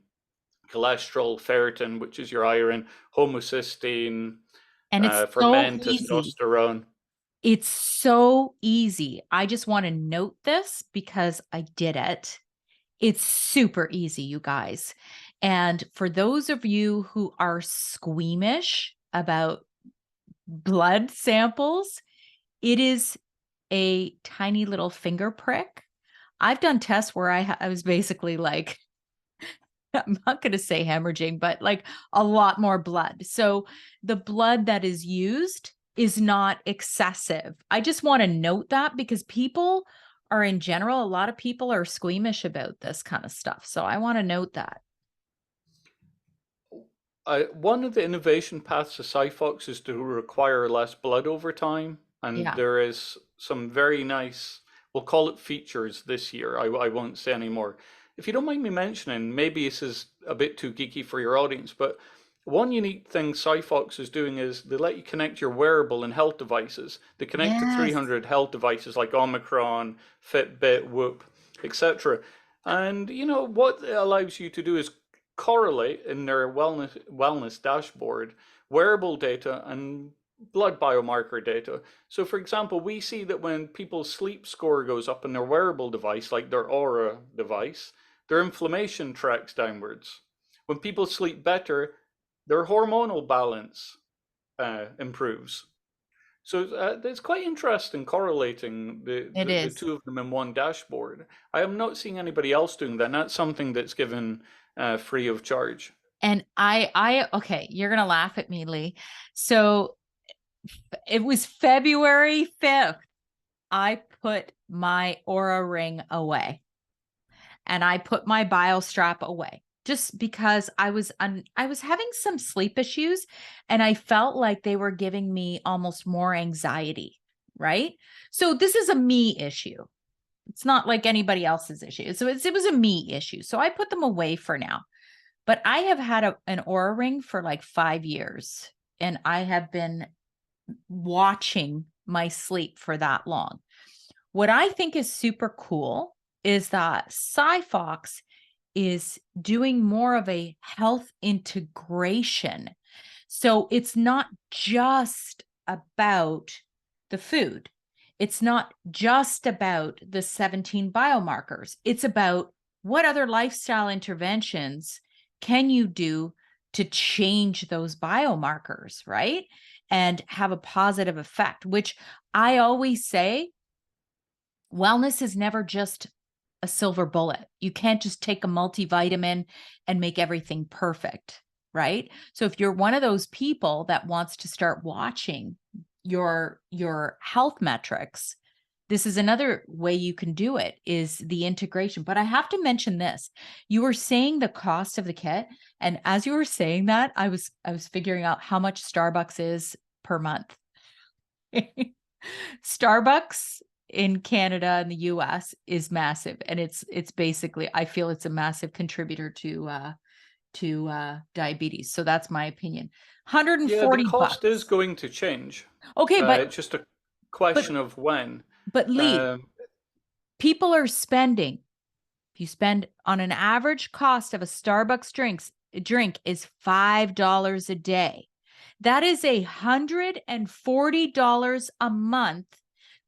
cholesterol, ferritin, which is your iron, homocysteine, And it's for so men, easy. testosterone. It's so easy. I just want to note this because I did it. It's super easy, you guys. And for those of you who are squeamish about blood samples, it is a tiny little finger prick. I've done tests where I was basically like, I'm not going to say hemorrhaging, but like a lot more blood. So the blood that is used is not excessive. I just want to note that because people are in general, a lot of people are squeamish about this kind of stuff. So I want to note that. One of the innovation paths of SiPhox is to require less blood over time, and Yeah. there is some very nice, we'll call it features this year. I won't say any more. If you don't mind me mentioning, maybe this is a bit too geeky for your audience, but one unique thing SiPhox is doing is they let you connect your wearable and health devices. They connect to Yes. 300 health devices like Omicron, Fitbit, Whoop, etc. And you know what it allows you to do is correlate in their wellness dashboard wearable data and blood biomarker data. So for example, we see that when people's sleep score goes up in their wearable device, like their Aura device, their inflammation tracks downwards. When people sleep better, their hormonal balance improves. So it's quite interesting correlating It the is. two of them in one dashboard. I am not seeing anybody else doing that. And that's something that's given free of charge. And okay, you're going to laugh at me, Lee. So it was February 5th. I put my Aura ring away and I put my bio strap away just because I was having some sleep issues and I felt like they were giving me almost more anxiety, right? So this is a me issue. It's not like anybody else's issue. So it was a me issue. So I put them away for now. But I have had an Aura ring for like 5 years and I have been watching my sleep for that long. What I think is super cool is that SiPhox is doing more of a health integration. So it's not just about the food. It's not just about the 17 biomarkers. It's about what other lifestyle interventions can you do to change those biomarkers, right? And have a positive effect, which I always say wellness is never just a silver bullet. You can't just take a multivitamin and make everything perfect, right? So if you're one of those people that wants to start watching your health metrics, this is another way you can do it is the integration. But I have to mention this. You were saying the cost of the kit, and as you were saying that, I was figuring out how much Starbucks is per month. Starbucks in Canada and the US is massive, and it's basically I feel it's a massive contributor to diabetes. So that's my opinion. Yeah, the 140 cost is bucks. going to change. Okay, It's just a question but of when. but Lee, Um, people are spending. If you spend on an average cost of a Starbucks drink is $5 a day. That is $140 a month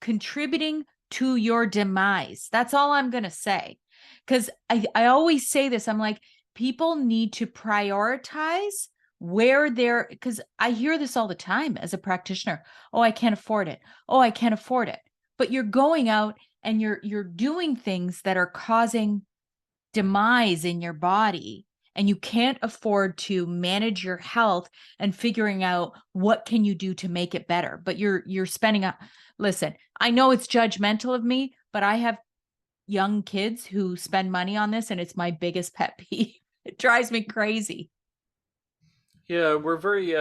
contributing to your demise. That's all I'm going to say. Because I always say this, I'm like, people need to prioritize where they're, because I hear this all the time as a practitioner. Oh, I can't afford it. Oh, I can't afford it. But you're going out and you're doing things that are causing demise in your body and you can't afford to manage your health and figuring out what can you do to make it better, but you're spending a listen, I know it's judgmental of me, but I have young kids who spend money on this and it's my biggest pet peeve. It drives me crazy. yeah, we're very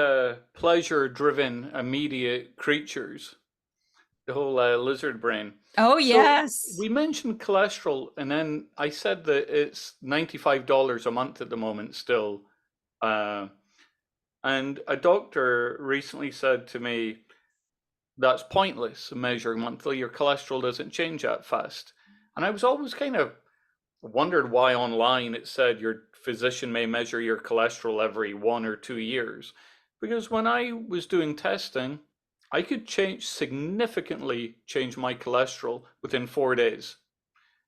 pleasure-driven, immediate creatures. the whole lizard brain. Oh, So yes. we mentioned cholesterol, and then I said that it's $95 a month at the moment still. Uh, and a doctor recently said to me, that's pointless measuring monthly. Your cholesterol doesn't change that fast. And I was always kind of wondered why online it said your physician may measure your cholesterol every 1 or 2 years. Because when I was doing testing, I could significantly change my cholesterol within 4 days.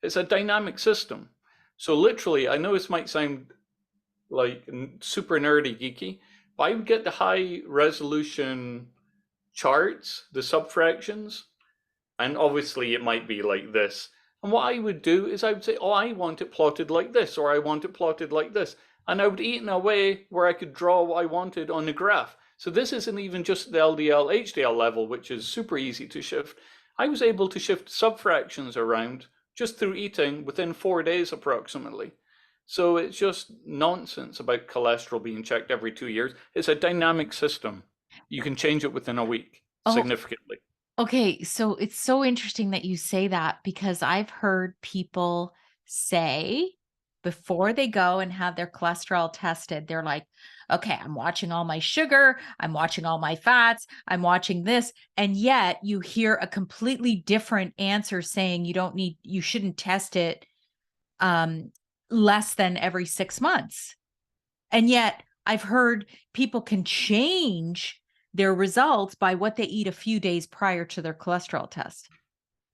It's a dynamic system. So literally, I know this might sound like super nerdy geeky, but I would get the high resolution charts, the subfractions, and obviously it might be like this. And what I would do is I would say, oh, I want it plotted like this, or I want it plotted like this. And I would eat in a way where I could draw what I wanted on the graph. So this isn't even just the LDL, HDL level, which is super easy to shift. I was able to shift subfractions around just through eating within 4 days approximately. So it's just nonsense about cholesterol being checked every 2 years. It's a dynamic system. You can change it within a week Oh, significantly. okay. So it's so interesting that you say that because I've heard people say before they go and have their cholesterol tested, they're like, okay, I'm watching all my sugar, I'm watching all my fats, I'm watching this. And yet you hear a completely different answer saying you shouldn't test it um, less than every 6 months. And yet I've heard people can change their results by what they eat a few days prior to their cholesterol test.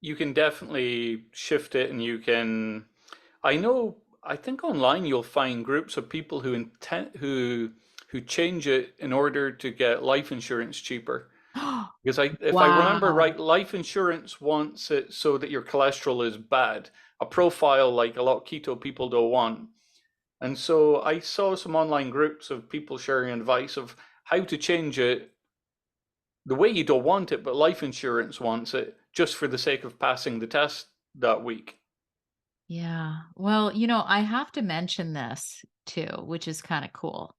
You can definitely shift it, and you can. I know. I think online you'll find groups of people who change it in order to get life insurance cheaper. Because if I remember Wow. right, life insurance wants it so that your cholesterol is bad, a profile like a lot of keto people don't want. And so I saw some online groups of people sharing advice of how to change it the way you don't want it, but life insurance wants it just for the sake of passing the test that week. Yeah. Well, I have to mention this too, which is kind of cool.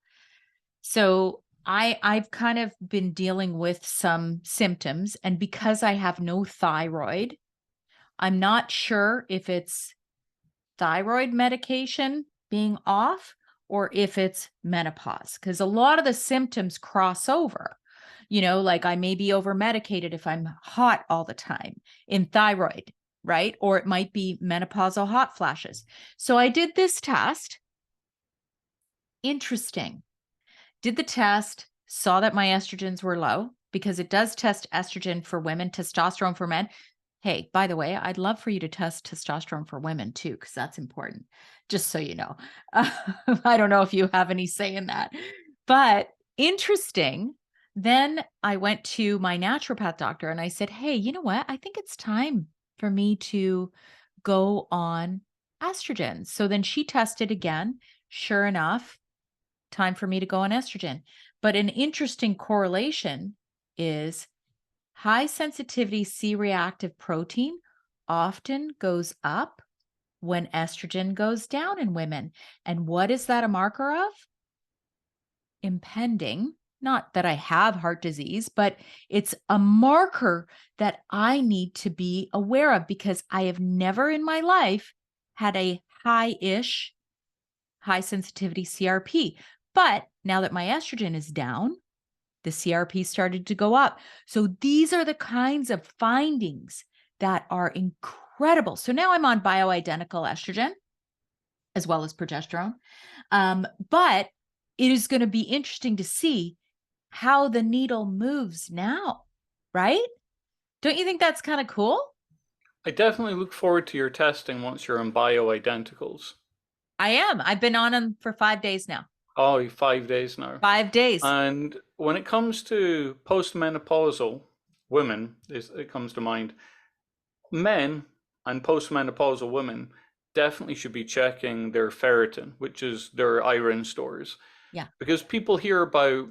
So I've kind of been dealing with some symptoms, and because I have no thyroid, I'm not sure if it's thyroid medication being off or if it's menopause, because a lot of the symptoms cross over. Like I may be over medicated if I'm hot all the time in thyroid, right? Or it might be menopausal hot flashes. So I did this test. Interesting. Did the test, saw that my estrogens were low because it does test estrogen for women, testosterone for men. Hey, by the way, I'd love for you to test testosterone for women too, because that's important, just so you know. I don't know if you have any say in that, but interesting. Then I went to my naturopath doctor and I said, hey, you know what? I think it's time for me to go on estrogen. So then she tested again. Sure enough, time for me to go on estrogen. But an interesting correlation is high sensitivity C reactive protein often goes up when estrogen goes down in women. And what is that a marker of? Impending, not that I have heart disease, but it's a marker that I need to be aware of because I have never in my life had a high sensitivity CRP. But now that my estrogen is down, the CRP started to go up. So these are the kinds of findings that are incredible. So now I'm on bioidentical estrogen as well as progesterone. But it is going to be interesting to see how the needle moves now, right? Don't you think that's kind of cool? I definitely look forward to your testing once you're on bioidenticals. I am. I've been on them for 5 days now. Oh, 5 days now. 5 days. And when it comes to postmenopausal women, it comes to mind, men and postmenopausal women definitely should be checking their ferritin, which is their iron stores, Yeah. because people hear about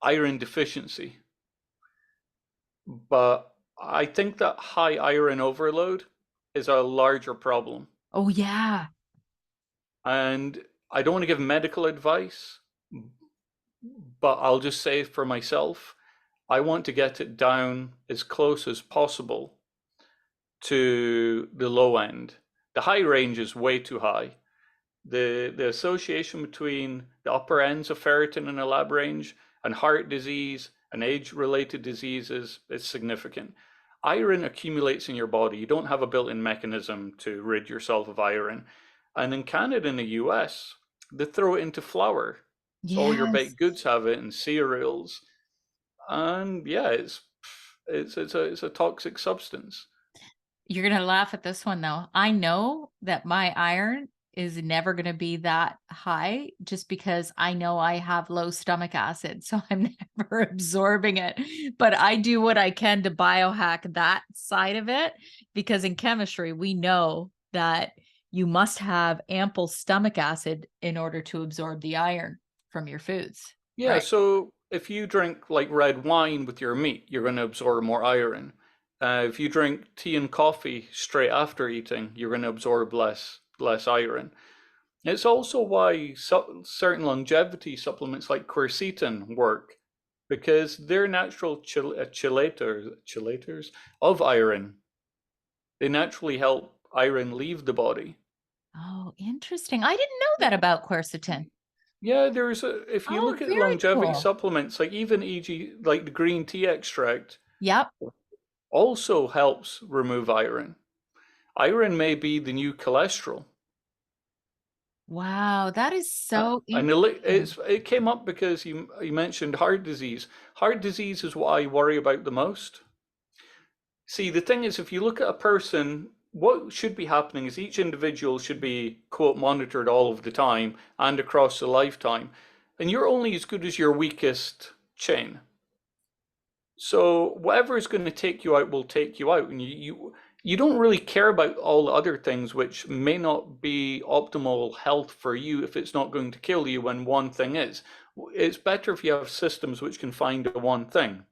iron deficiency, but I think that high iron overload is a larger problem. Oh, yeah. And I don't want to give medical advice, but I'll just say for myself, I want to get it down as close as possible to the low end. The high range is way too high. The association between the upper ends of ferritin in a lab range and heart disease and age-related diseases is significant. Iron accumulates in your body. You don't have a built-in mechanism to rid yourself of iron. And in Canada and the US, they throw it into flour. So all your Yes. baked goods have it and cereals. And yeah, it's a toxic substance. You're going to laugh at this one though. I know that my iron is never going to be that high just because I know I have low stomach acid. So I'm never absorbing it. But I do what I can to biohack that side of it because in chemistry, we know that you must have ample stomach acid in order to absorb the iron from your foods. Yeah, Right. so if you drink like red wine with your meat, you're going to absorb more iron. If you drink tea and coffee straight after eating, you're going to absorb less iron. It's also why certain longevity supplements like quercetin work, because they're natural chelators of iron. They naturally help iron leave the body. Oh, interesting. I didn't know that about quercetin. Yeah, if you Oh, look at very longevity cool. supplements, like even e.g. like the green tea extract, Yep. also helps remove iron. Iron may be the new cholesterol. Wow, that is so And interesting. it came up because you mentioned heart disease. Heart disease is what I worry about the most. See, the thing is, if you look at a person, what should be happening is each individual should be, quote, monitored all of the time and across the lifetime. And you're only as good as your weakest chain. So whatever is going to take you out will take you out, and you don't really care about all the other things which may not be optimal health for you if it's not going to kill you when one thing is. It's better if you have systems which can find the one thing.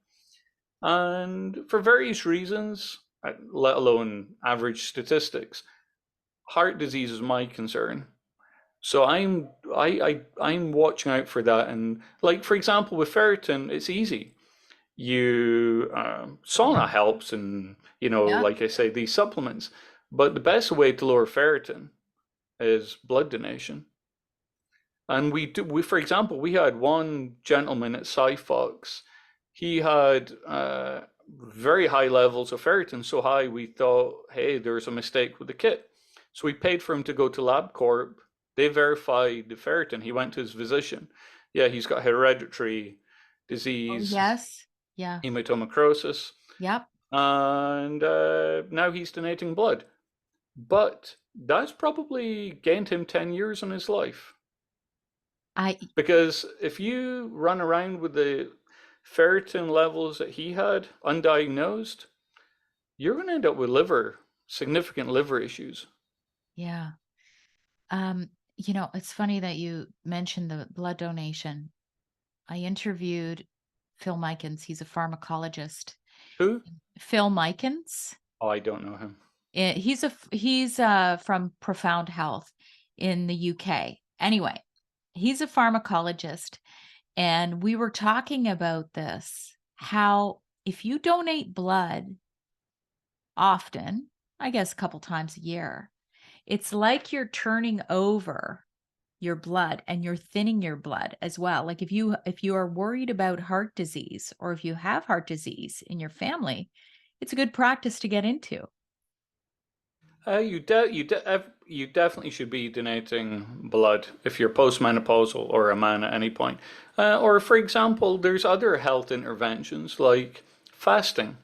And for various reasons, let alone average statistics, heart disease is my concern. So I'm watching out for that. And like for example, with ferritin, it's easy. You sauna helps, and Yeah. like I say, these supplements. But the best way to lower ferritin is blood donation. And for example, we had one gentleman at SiPhox. He had very high levels of ferritin, so high we thought, hey, there's a mistake with the kit. So we paid for him to go to LabCorp. They verified the ferritin. He went to his physician. Yeah, he's got hereditary Oh, disease, yes. Yeah. hematomacrosis, Yep. and now he's donating blood. But that's probably gained him 10 years in his life. I Because if you run around with the ferritin levels that he had undiagnosed, you're going to end up with significant liver issues. yeah. It's funny that you mentioned the blood donation. I interviewed Phil Mikens. He's a pharmacologist. Who? Phil Mikens. Oh, I don't know him. He's from Profound Health in the UK. Anyway, he's a pharmacologist, and we were talking about this, how if you donate blood often, I guess a couple times a year, it's like you're turning over your blood and you're thinning your blood as well. Like if you are worried about heart disease, or if you have heart disease in your family, it's a good practice to get into. You definitely should be donating blood if you're postmenopausal or a man at any point. Or, for example, there's other health interventions like fasting.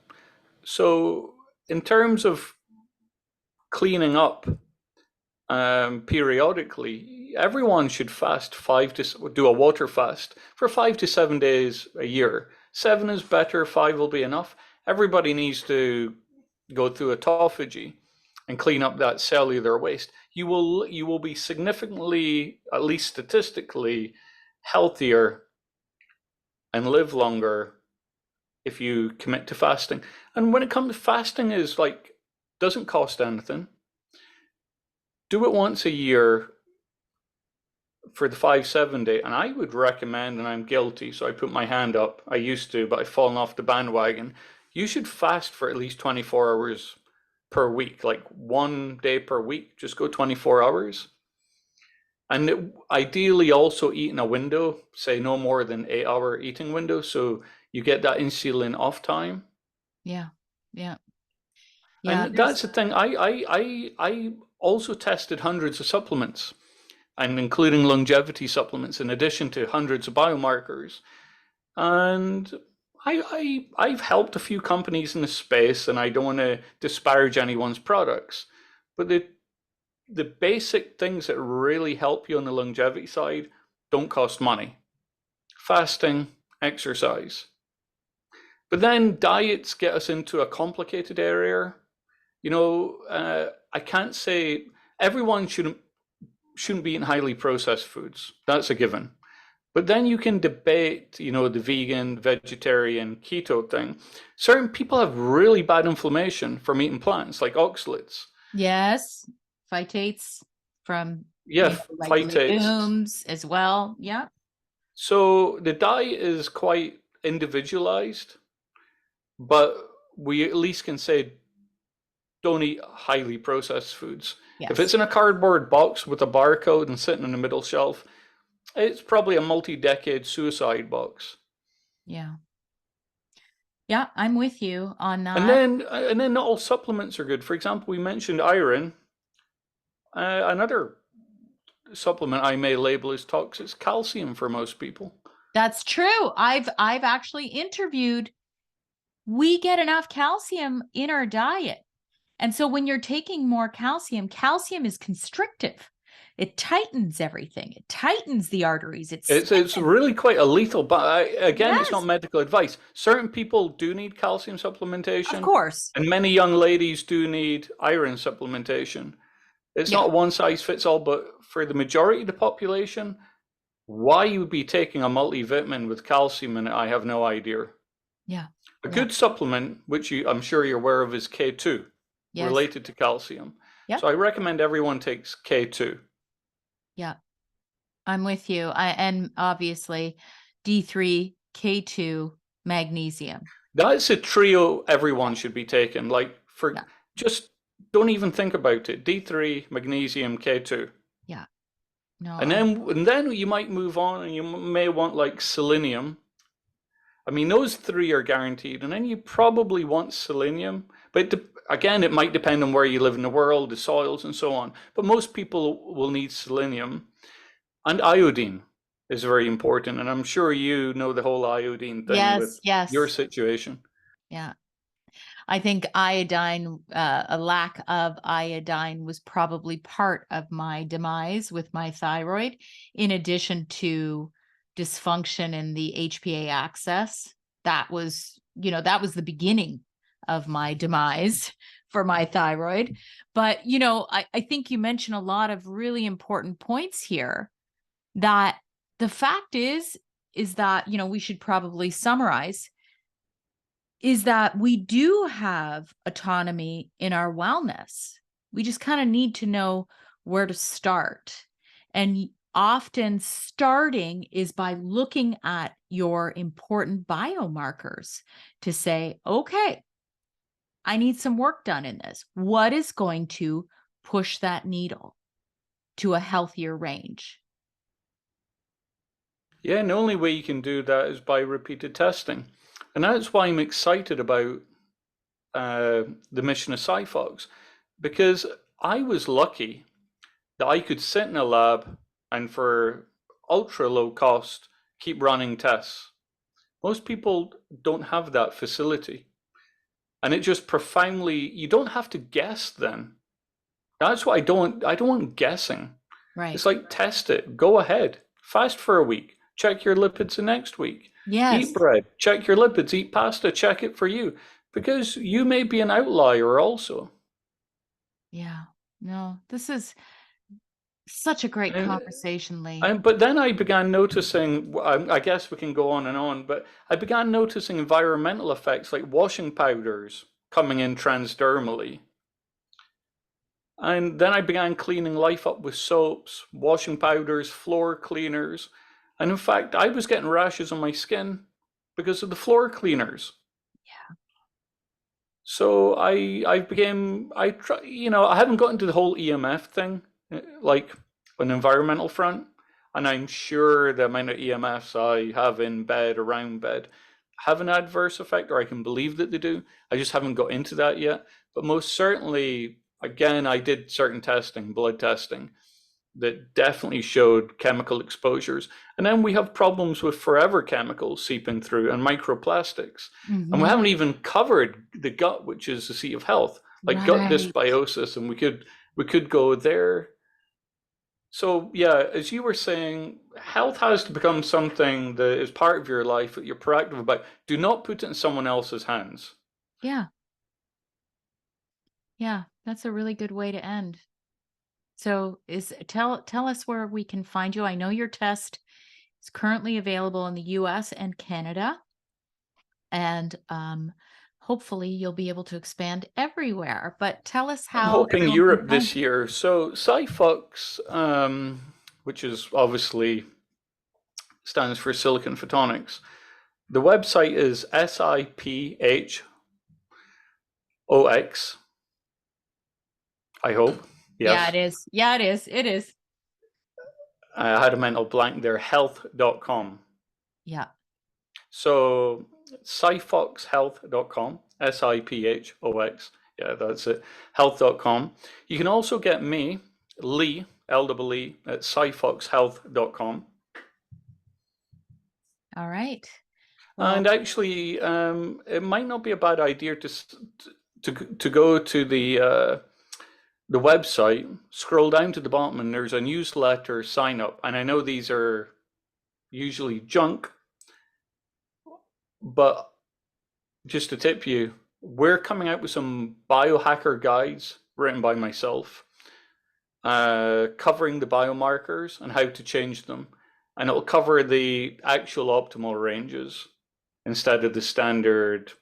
So, in terms of cleaning up periodically, everyone should fast do a water fast for 5 to 7 days a year. 7 is better, 5 will be enough. Everybody needs to go through autophagy and clean up that cellular waste. You will be significantly, at least statistically, healthier and live longer if you commit to fasting. And when it comes to fasting, is like doesn't cost anything. Do it once a year for the 570, and I would recommend, and I'm guilty, so I put my hand up. I used to, but I've fallen off the bandwagon. You should fast for at least 24 hours per week, like 1 day per week. Just go 24 hours. And ideally also eat in a window, say no more than 8 hour eating window, so you get that insulin off time. Yeah. Yeah. Yeah. And that's the thing. I also tested hundreds of supplements, and including longevity supplements, in addition to hundreds of biomarkers. And I've helped a few companies in the space, and I don't want to disparage anyone's products, but the basic things that really help you on the longevity side don't cost money. Fasting, exercise. But then diets get us into a complicated area. I can't say everyone shouldn't be eating highly processed foods. That's a given. But then you can debate, the vegan, vegetarian, keto thing. Certain people have really bad inflammation from eating plants, like oxalates. Yes. Phytates from Phytates. legumes as well. Yeah. So the diet is quite individualized, but we at least can say don't eat highly processed foods. Yes. If it's in a cardboard box with a barcode and sitting on the middle shelf, it's probably a multi-decade suicide box. Yeah. Yeah, I'm with you on that. And then not all supplements are good. For example, we mentioned iron. Another supplement I may label as toxic is calcium for most people. That's true. I've actually interviewed. We get enough calcium in our diet. And so when you're taking more calcium, calcium is constrictive. It tightens everything. It tightens the arteries. It's really quite a lethal, but again, It's not medical advice. Certain people do need calcium supplementation. Of course. And many young ladies do need iron supplementation. It's not one size fits all, but for the majority of the population, why you would be taking a multivitamin with calcium in it, I have no idea. Yeah. A good supplement, which I'm sure you're aware of, is K2, related to calcium. Yeah. So I recommend everyone takes K2. Yeah, I'm with you. And obviously D3, K2, magnesium. That's a trio everyone should be taking. Just don't even think about it. D3, magnesium, K2. Yeah. No. And then you might move on, and you may want like selenium. I mean, those three are guaranteed, and then you probably want selenium. But again, it might depend on where you live in the world, the soils, and so on. But most people will need selenium. And iodine is very important. And I'm sure you know the whole iodine thing with your situation. Yeah. I think iodine, a lack of iodine was probably part of my demise with my thyroid, in addition to dysfunction in the HPA axis. That was the beginning of my demise for my thyroid. But, I think you mentioned a lot of really important points here, that the fact is that, we should probably summarize, is that we do have autonomy in our wellness. We just kind of need to know where to start. And often starting is by looking at your important biomarkers to say, okay, I need some work done in this. What is going to push that needle to a healthier range? Yeah, and the only way you can do that is by repeated testing. And that's why I'm excited about the mission of SiPhox, because I was lucky that I could sit in a lab and for ultra low cost keep running tests. Most people don't have that facility. And it just profoundly, you don't have to guess then. That's what I don't want guessing. Right. It's like, test it, go ahead, fast for a week, check your lipids the next week. Yes. Eat bread, check your lipids, eat pasta, check it for you. Because you may be an outlier also. Yeah, no, this is such a great conversation, Lee. But then I began noticing, I guess we can go on, but I began noticing environmental effects like washing powders coming in transdermally. And then I began cleaning life up with soaps, washing powders, floor cleaners. And in fact, I was getting rashes on my skin because of the floor cleaners. Yeah. So I haven't gotten to the whole EMF thing, like an environmental front. And I'm sure the amount of EMFs I have in bed, around bed, have an adverse effect, or I can believe that they do. I just haven't got into that yet. But most certainly, again, I did certain testing, blood testing, that definitely showed chemical exposures. And then we have problems with forever chemicals seeping through and microplastics. And we Mm-hmm. haven't even covered the gut, which is the seat of health, like gut Right. dysbiosis, and we could go there. So yeah, as you were saying, health has to become something that is part of your life that you're proactive about. Do not put it in someone else's hands. Yeah. Yeah. That's a really good way to end. So tell us where we can find you. I know your test is currently available in the US and Canada. And hopefully you'll be able to expand everywhere. But tell us I'm how hoping everyone can Europe find this you. year. So SiPhox, which is obviously stands for silicon photonics. The website is SiPhox. I hope. Yeah, it Yes. is. Yeah, it is. It is. I had a mental blank there. Health.com. Yeah. So SiPhoxHealth.com. SiPhox. Yeah, that's it. Health.com. You can also get me, Lee, L-E-E, at SiPhoxHealth.com. All right. Well, And actually, it might not be a bad idea to go to the website, scroll down to the bottom, and there's a newsletter sign up. And I know these are usually junk, but just to tip you, we're coming out with some biohacker guides written by myself, covering the biomarkers and how to change them. And it'll cover the actual optimal ranges instead of the standard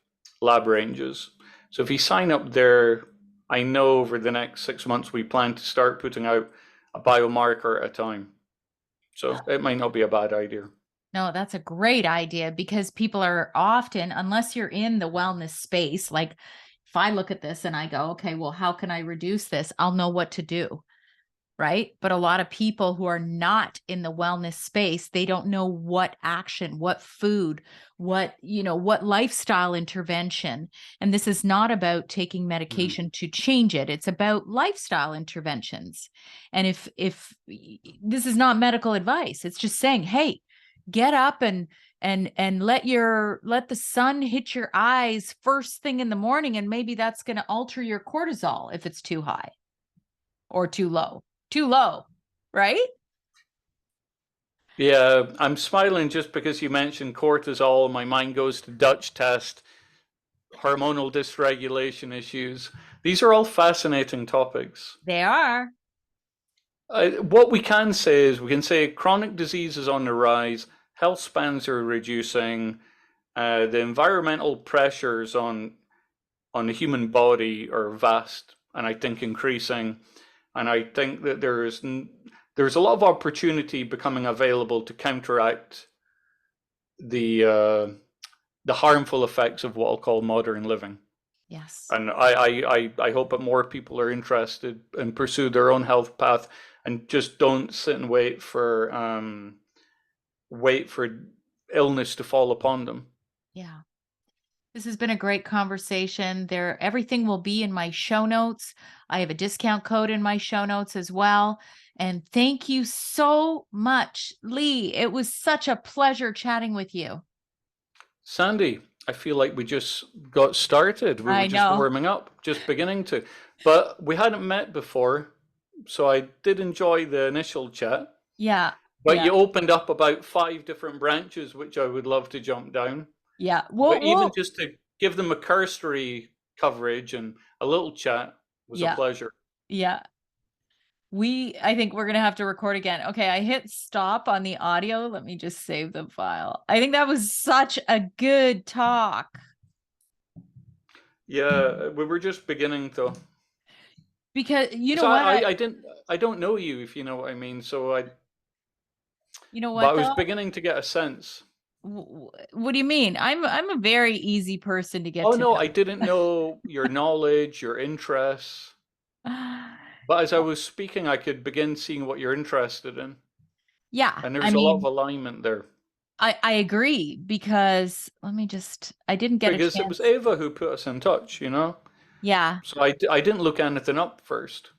lab ranges. So if you sign up there, I know over the next 6 months we plan to start putting out a biomarker at a time. So it might not be a bad idea. no, that's a great idea because people are often, unless you're in the wellness space, like if I look at this and I go, okay, well, how can I reduce this? I'll know what to do. Right. But a lot of people who are not in the wellness space, they don't know what action, what food, what lifestyle intervention. And this is not about taking medication to change it. It's about lifestyle interventions. And if this is not medical advice, it's just saying, hey, get up and let the sun hit your eyes first thing in the morning. And maybe that's going to alter your cortisol if it's too high or too low. Too low, right? Yeah, I'm smiling just because you mentioned cortisol. My mind goes to Dutch test, hormonal dysregulation issues. These are all fascinating topics. They are. What we can say is we can say chronic disease is on the rise, health spans are reducing, the environmental pressures on the human body are vast, and I think increasing. And I think that there's a lot of opportunity becoming available to counteract the harmful effects of what I'll call modern living. Yes. And I hope that more people are interested and pursue their own health path and just don't sit and wait for illness to fall upon them. Yeah. This has been a great conversation. Everything will be in my show notes. I have a discount code in my show notes as well. And thank you so much, Lee. It was such a pleasure chatting with you. Sandy, I feel like we just got started. We were I just know. warming up, just beginning to. But we hadn't met before, so I did enjoy the initial chat. Yeah. But Yeah. you opened up about 5 different branches, which I would love to jump down. Yeah. But even Well, just to give them a cursory coverage and a little chat was a yeah. pleasure. Yeah. I think we're going to have to record again. Okay, I hit stop on the audio. Let me just save the file. I think that was such a good talk Yeah, we were just beginning though. Because you know Because what I don't know you, if you know what I mean. So you know but I what was though? beginning to get a sense. What do you mean? I'm a very easy person to get Oh to no, I didn't know your knowledge, your interests. know. But as I was speaking, I could begin seeing what you're interested in. Yeah, And I there's a lot of mean, alignment there. I agree because I didn't get a Because it was chance. Ava who put us in touch, you know? Yeah, So I didn't look anything up first.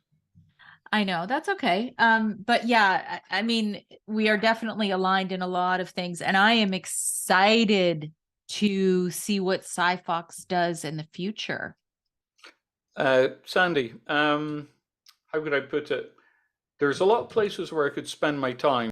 I know. That's okay. But yeah, I mean, we are definitely aligned in a lot of things, and I am excited to see what SiPhox does in the future. Sandy, how could I put it? There's a lot of places where I could spend my time.